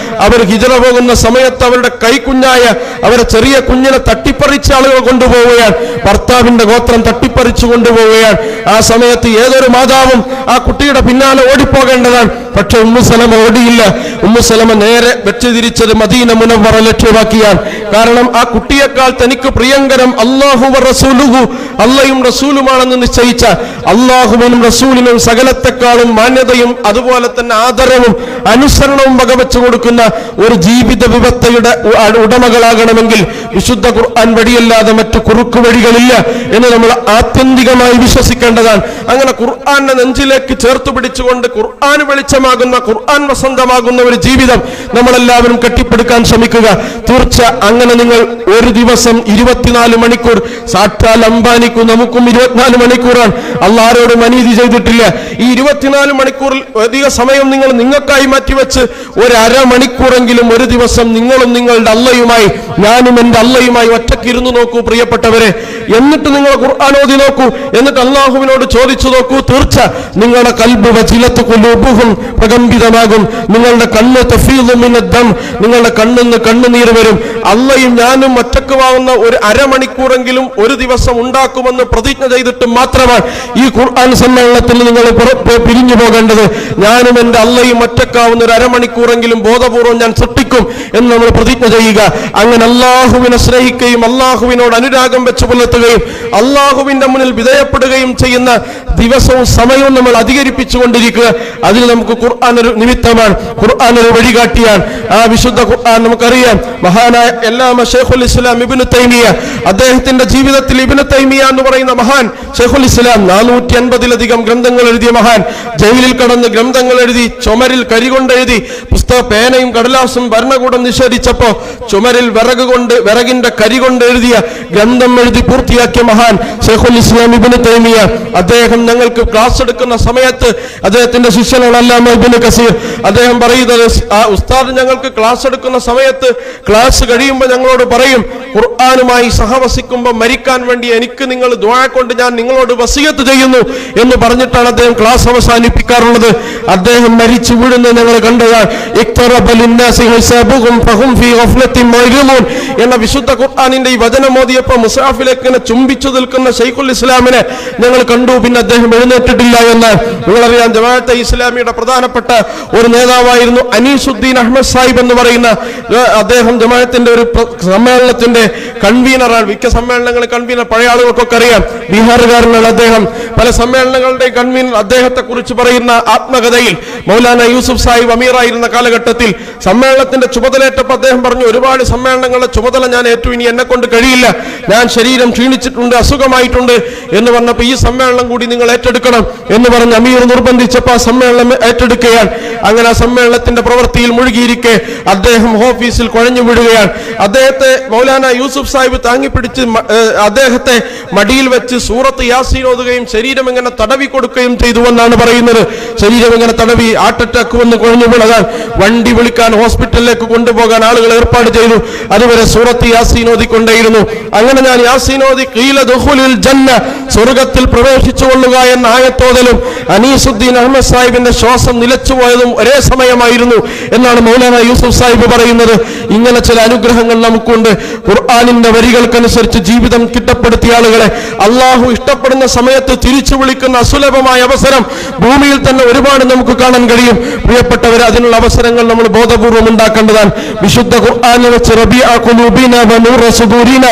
അവർ ഹിജ്റ പോകുന്ന സമയത്ത് അവരുടെ കൈക്കുഞ്ഞായ അവരെ ചെറിയ കുഞ്ഞിനെ തട്ടിപ്പറിച്ച ആളുകൾ കൊണ്ടുപോവുകയാണ്. ഭർത്താവിന്റെ ഗോത്രം തട്ടിപ്പറിച്ചു കൊണ്ടുപോവുകയാണ്. ആ സമയത്ത് ഏതൊരു മാതാവും ആ കുട്ടിയുടെ പിന്നാലെ ഓടിപ്പോകേണ്ടതാണ്. പക്ഷെ ഉമ്മു സലമ ഓടിയില്ല. ഉമ്മു സലമ നേരെ വെച്ച് തിരിച്ചത് മദീന മുനവ്വറ ലക്ഷ്യമാക്കിയാണ്. കാരണം ആ കുട്ടിയേക്കാൾ തനിക്ക് പ്രിയങ്കരം അല്ലാഹു വ റസൂലുഹു, അള്ളയും റസൂലുമാണെന്ന് നിശ്ചയിച്ച അള്ളാഹുവിനും റസൂലിനും സകലത്തെക്കാളും മാന്യതയും അതുപോലെ തന്നെ ആദരവും അനുസരണവും വകവെച്ചു കൊടുക്കുന്ന ഒരു ജീവിത വ്യവസ്ഥയുടെ ഉടമകളാകണമെങ്കിൽ വിശുദ്ധ ഖുർആൻ വഴിയല്ലാതെ മറ്റു കുറുക്കു വഴികളില്ല എന്ന് നമ്മൾ ആത്യന്തികമായി വിശ്വസിക്കേണ്ടതാണ്. അങ്ങനെ ഖുർആനെ നെഞ്ചിലേക്ക് ചേർത്ത് പിടിച്ചുകൊണ്ട് ഖുർആൻ വെളിച്ചമാകുന്ന ഖുർആൻ വസന്തമാകുന്ന ഒരു ജീവിതം നമ്മളെല്ലാവരും കെട്ടിപ്പടുക്കാൻ ശ്രമിക്കുക. തീർച്ച അങ്ങനെ നിങ്ങൾ ഒരു ദിവസം 24 മണിക്കൂർ, സാക്ഷാൽ അംബാനിക്കും നമുക്കും 24 മണിക്കൂറാണ്. അള്ളാരോടും അനീതി ചെയ്തിട്ടില്ല. ഈ 24 മണിക്കൂറിൽ അധിക സമയം നിങ്ങൾ നിങ്ങൾക്കായി മാറ്റിവെച്ച് ഒരു അരമണിക്കൂറെങ്കിലും ഒരു ദിവസം നിങ്ങളും നിങ്ങളുടെ അള്ളയുമായി, ഞാനും എൻ്റെ അള്ളയുമായി ഒറ്റക്കിരുന്നു നോക്കൂ പ്രിയപ്പെട്ടവരെ. എന്നിട്ട് നിങ്ങൾ ഖുർആൻ ഓതി നോക്കൂ, എന്നിട്ട് അള്ളാഹുവിനോട് ചോദിച്ചു നോക്കൂ. തീർച്ച നിങ്ങളുടെ കൽബ് വജിലത്ത് ഖുലൂബുഹും പ്രകമ്പിതമാകും. നിങ്ങളുടെ കണ്ണ് തഫീദു മിനദ്ദം, നിങ്ങളുടെ കണ്ണിന്ന് കണ്ണുനീർ വരും. അള്ളയും ഞാനും ഒറ്റക്കുവാകുന്ന ഒരു അരമണിക്കൂറെങ്കിലും ഒരു ദിവസം ഉണ്ടാക്കുമെന്ന് പ്രതിജ്ഞ ചെയ്തിട്ട് മാത്രമാണ് ഈ ഖുർആൻ സമ്മേളനത്തിൽ നിങ്ങൾ പിരിഞ്ഞു പോകേണ്ടത്. ഞാനും എൻ്റെ അള്ളയും ഒറ്റക്കാവുന്ന ഒരു അരമണിക്കൂറെങ്കിലും ബോധപൂർവം ഞാൻ സൃഷ്ടിക്കും എന്ന് നമ്മൾ പ്രതിജ്ഞ ചെയ്യുക. അങ്ങനെ അള്ളാഹുവിനെ സ്നേഹിക്കുകയും അള്ളാഹുവിനോട് അനുരാഗം വെച്ച് പുലർത്തുകയും അള്ളാഹുവിന്റെ മുന്നിൽ വിധേയപ്പെടുകയും ചെയ്യുന്ന ദിവസവും സമയവും നമ്മൾ അധികരിപ്പിച്ചുകൊണ്ടിരിക്കുക. അതിൽ നമുക്ക് ഖുർആൻ ഒരു നിമിത്തമാണ്, ഖുർആൻ ഒരു വഴികാട്ടിയാണ്. ആ വിശുദ്ധ ഖുർആൻ നമുക്കറിയാം. മഹാനായ അല്ലാമ ശൈഖുൽ ഇസ്ലാം ഇബ്നു തൈമിയ, അദ്ദേഹത്തിന്റെ ജീവിതത്തിൽ ഇബ്നു തൈമിയ എന്ന് പറയുന്ന മഹാൻ ശൈഖുൽ ഇസ്ലാം 450-ലധികം ഗ്രന്ഥങ്ങൾ എഴുതിയ മഹാൻ, ജയിലിൽ കടന്ന് ഗ്രന്ഥങ്ങൾ എഴുതി, ചുമരിൽ കരികൊണ്ടെഴുതി, പുസ്തക പേനയും കടലാസും ഭരണകൂടം നിഷേധിച്ചപ്പോ ചുമരിൽ വിറകിന്റെ കരി കൊണ്ട് എഴുതിയ ഗ്രന്ഥം എഴുതി പൂർത്തിയാക്കിയ മഹാൻ ശൈഖുൽ ഇസ്ലാം ഇബ്നു തൈമിയ. അദ്ദേഹം ഞങ്ങൾക്ക് ക്ലാസ് എടുക്കുന്ന സമയത്ത് അദ്ദേഹത്തിന്റെ ശിഷ്യനാണ് അല്ലാമ ഇബ്നു കസീർ. അദ്ദേഹം പറയുന്നത്, ആ ഉസ്താദ് ഞങ്ങൾക്ക് ക്ലാസ് എടുക്കുന്ന സമയത്ത് ക്ലാസ് കഴിയുമ്പോൾ ഞങ്ങളോട് പറയും, ഖുർആനുമായി സഹവസിക്കുമ്പോൾ മരിക്കാൻ വേണ്ടി എനിക്ക് നിങ്ങൾ ദുആ കൊണ്ട് ഞാൻ നിങ്ങളോട് വസിയത്ത് ചെയ്യുന്നു എന്ന് പറഞ്ഞിട്ടാണ് അദ്ദേഹം ക്ലാസ് അവസാനിപ്പിക്കാറുള്ളത്. അദ്ദേഹം മരിച്ചു വീഴുന്നത് ഞങ്ങൾ കണ്ടതാണ്. എന്ന വിശുദ്ധ ഖുർആനിന്റെ ഈ വചനമോദിയപ്പോ മുസാഫിലേക്ക് ചുംബിച്ചു നിൽക്കുന്ന ശൈഖുൽ ഇസ്ലാമിനെ ഞങ്ങൾ കണ്ടു. പിന്നെ അദ്ദേഹം എഴുന്നേറ്റിട്ടില്ല എന്ന് നിങ്ങളറിയാം. ജമാഅത്തെ ഇസ്ലാമിയുടെ പ്രധാനപ്പെട്ട ഒരു നേതാവായിരുന്നു അനീസുദ്ദീൻ അഹമ്മദ് സാഹിബ് എന്ന് പറയുന്ന അദ്ദേഹം. ജമാഅത്തിന്റെ ഒരു സമ്മേളനത്തിന്റെ കൺവീനറാണ്. മിക്ക സമ്മേളനങ്ങളിൽ കൺവീനർ പഴയ ആളുകൾക്കൊക്കെ അറിയാം, ബീഹാറുകാരനാണ് അദ്ദേഹം. പല സമ്മേളനങ്ങളുടെ കൺവീനർ. അദ്ദേഹത്തെ കുറിച്ച് പറയുന്ന ആത്മകഥയിൽ മൗലാന യൂസുഫ് സാഹിബ് അമീറായിരുന്ന കാലഘട്ടത്തിൽ സമ്മേളനത്തിന്റെ ചുമതലയേറ്റപ്പോൾ അദ്ദേഹം പറഞ്ഞു, ഒരുപാട് സമ്മേളനങ്ങളുടെ ചുമതല ഞാൻ ഏറ്റു, ഇനി എന്നെ കൊണ്ട് കഴിയില്ല, ഞാൻ ശരീരം ക്ഷീണിച്ചിട്ടുണ്ട്, അസുഖമായിട്ടുണ്ട് എന്ന് പറഞ്ഞപ്പോൾ ഈ സമ്മേളനം കൂടി നിങ്ങൾ ഏറ്റെടുക്കണം എന്ന് പറഞ്ഞ് അമീർ നിർബന്ധിച്ചപ്പോൾ ആ സമ്മേളനം ഏറ്റെടുക്കുകയാണ്. അങ്ങനെ ആ സമ്മേളനത്തിന്റെ പ്രവൃത്തിയിൽ മുഴുകിയിരിക്കെ അദ്ദേഹം ഓഫീസിൽ കുഴഞ്ഞു വീഴുകയാണ്. അദ്ദേഹത്തെ മൗലാന യൂസുഫ് സാഹിബ് താങ്ങിപ്പിടിച്ച് അദ്ദേഹത്തെ മടിയിൽ വെച്ച് സൂറത്ത് യാസീൻ ഓതുകയും ശരീരം ഇങ്ങനെ തടവി കൊടുക്കുകയും ചെയ്തുവെന്നാണ് പറയുന്നത്. ശരീരം ഇങ്ങനെ തടവി ഹാർട്ട് അറ്റാക്ക് വന്ന് കുഴഞ്ഞു വീണതാണ്. വണ്ടി വിളിക്കാൻ ഹോസ്പിറ്റലിലേക്ക് കൊണ്ടുപോകാൻ ആളുകൾ ഏർപ്പാട് ചെയ്തു. അതുവരെ സൂറത്ത് യാസീൻ ഓതിക്കൊണ്ടേയിരുന്നു. അങ്ങനെ ഞാൻ യാസീൻ ഓതി ഖീല ദുഖുലിൽ ജന്ന, സ്വർഗത്തിൽ പ്രവേശിച്ചു കൊള്ളുക എന്ന ആയത്തോതലും അനീസുദ്ദീൻ അഹമ്മദ് സാഹിബിന്റെ ശ്വാസം ശ്വാസം നിലച്ചുപോയതും ഒരേ സമയമായിരുന്നു എന്നാണ് മൗലാന യൂസുഫ് സാഹിബ് പറയുന്നത്. ഇങ്ങനെ ചില അനുഗ്രഹങ്ങൾ നമുക്കുണ്ട്. ഖുർആനിന്റെ വരികൾക്കനുസരിച്ച് ജീവിതം കിട്ടപ്പെടുത്തിയ ആളുകളെ അള്ളാഹു ഇഷ്ടപ്പെടുന്ന സമയത്ത് തിരിച്ചു വിളിക്കുന്ന അസുലഭമായ അവസരം ഭൂമിയിൽ തന്നെ ഒരുപാട് നമുക്ക് കാണാൻ കഴിയും. പ്രിയപ്പെട്ടവർ, അതിനുള്ള അവസരങ്ങൾ നമ്മൾ ബോധപൂർവം ഉണ്ടാക്കേണ്ടതാണ്. വിശുദ്ധ ഖുർആനിൽ വെച്ച് റബീഅ ഖുലൂബിന വനൂറ സുദൂരിന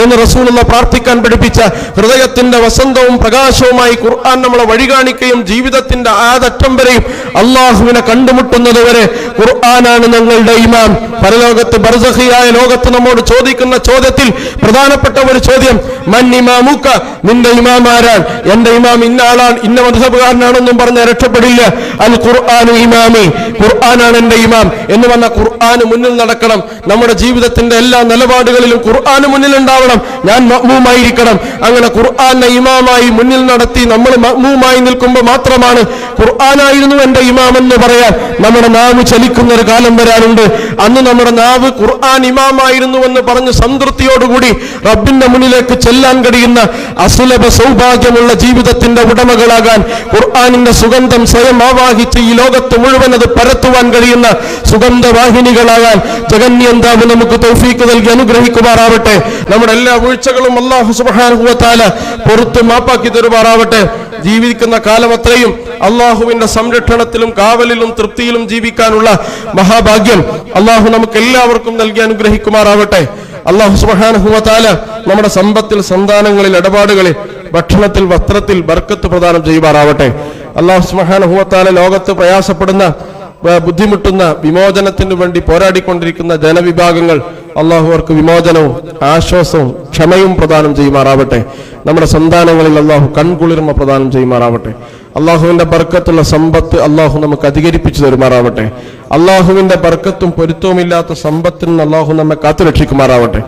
എന്ന് റസൂലുള്ളാഹി പ്രാർത്ഥിക്കാൻ പഠിപ്പിച്ച ഹൃദയത്തിന്റെ വസന്തവും പ്രകാശവുമായി ഖുർആൻ നമ്മളെ വഴികാണിക്കുകയും ജീവിതത്തിന്റെ ആദറ്റം വരെയും അള്ളാഹുവിനെ കണ്ടുമുട്ടുന്നത് വരെ ഖുർആനാണ് ഞങ്ങളുടെ ഇമാം. പരലോകത്ത് ബർസഖിയായ ലോകത്ത് നമ്മോട് ചോദിക്കുന്ന ചോദ്യത്തിൽ പ്രധാനപ്പെട്ട ഒരു ചോദ്യം, മൻ ഇമാമുക, നിന്റെ ഇമാം ആരാണ്? എന്റെ ഇമാം ഇന്ന ആളാണ്, ഇന്ന മദ്ഹബുകാരനാണെന്നും പറഞ്ഞ് രക്ഷപ്പെടില്ല. അൽ ഖുർആനു ഇമാമി, ഖുർആനാണ് എന്റെ ഇമാം എന്ന് പറഞ്ഞാൽ ഖുർആന് മുന്നിൽ നടക്കണം. നമ്മുടെ ജീവിതത്തിന്റെ എല്ലാ നിലപാടുകളിലും ഖുർആന് മുന്നിൽ ഉണ്ടാവണം. ഞാൻ മഅ്മൂമായിരിക്കണം. അങ്ങനെ ഖുർആനെ ഇമാമായി മുന്നിൽ നടത്തി നമ്മൾ മഅ്മൂമായി നിൽക്കുമ്പോൾ മാത്രമാണ് ഖുർആനായിരുന്നു എന്റെ ഇമാം എന്ന് പറയാൻ നമ്മുടെ നാവ് ചലിക്കുന്ന ഒരു കാലം വരാനുണ്ട്. അന്ന് നമ്മുടെ നാവ് ഖുർആൻ ഇമാമായിരുന്നു എന്ന് പറഞ്ഞ് സംതൃപ്തിയോടുകൂടി റബ്ബിന്റെ മുന്നിലേക്ക് ചെല്ലാൻ കഴിയുന്ന അസുലഭ സൗഭാഗ്യമുള്ള ജീവിതത്തിന്റെ ഉടമകളാകാൻ, ഖുർആനിന്റെ സുഗന്ധം സ്വയം ആവാഹിച്ച് ഈ ലോകത്ത് മുഴുവൻ അത് പരത്തുവാൻ കഴിയുന്ന സുഗന്ധവാഹിനികളാകാൻ ജഗന്യന്താവ് നമുക്ക് തൗഫീക്ക് നൽകി അനുഗ്രഹിക്കുമാറാവട്ടെ. നമ്മുടെ എല്ലാ വീഴ്ചകളും അല്ലാഹു സുബ്ഹാനഹു വ തആല പുറത്ത് മാപ്പാക്കി തരുമാറാവട്ടെ. ജീവിക്കുന്ന കാലം അത്രയും അള്ളാഹുവിന്റെ സംരക്ഷണത്തിലും കാവലിലും തൃപ്തിയിലും ജീവിക്കാനുള്ള മഹാഭാഗ്യം അള്ളാഹു നമുക്ക് എല്ലാവർക്കും നൽകി അനുഗ്രഹിക്കുമാറാവട്ടെ. അള്ളാഹു സുബ്ഹാനഹു വ തആല നമ്മുടെ സമ്പത്തിൽ, സന്താനങ്ങളിൽ, ഇടപാടുകളിൽ, ഭക്ഷണത്തിൽ, വസ്ത്രത്തിൽ ബർക്കത്ത് പ്രദാനം ചെയ്യുമാറാവട്ടെ. അള്ളാഹു സുബ്ഹാനഹു വ തആല ലോകത്ത് പ്രയാസപ്പെടുന്ന, ബുദ്ധിമുട്ടുന്ന, വിമോചനത്തിന് വേണ്ടി പോരാടിക്കൊണ്ടിരിക്കുന്ന ജനവിഭാഗങ്ങൾ അള്ളാഹു അവർക്ക് വിമോചനവും ആശ്വാസവും ക്ഷമയും പ്രദാനം ചെയ്യുമാറാവട്ടെ. നമ്മുടെ സന്താനങ്ങളിൽ അള്ളാഹു കൺകുളിർമ പ്രദാനം ചെയ്യുമാറാവട്ടെ. അള്ളാഹുവിന്റെ ബർക്കത്തുള്ള സമ്പത്ത് അള്ളാഹു നമുക്ക് അധികരിപ്പിച്ചു തരുമാറാവട്ടെ. അള്ളാഹുവിന്റെ ബർക്കത്തും പൊരുത്തവുമില്ലാത്ത സമ്പത്തിൽ നിന്ന് അള്ളാഹു നമ്മെ കാത്തുരക്ഷിക്കുമാറാവട്ടെ.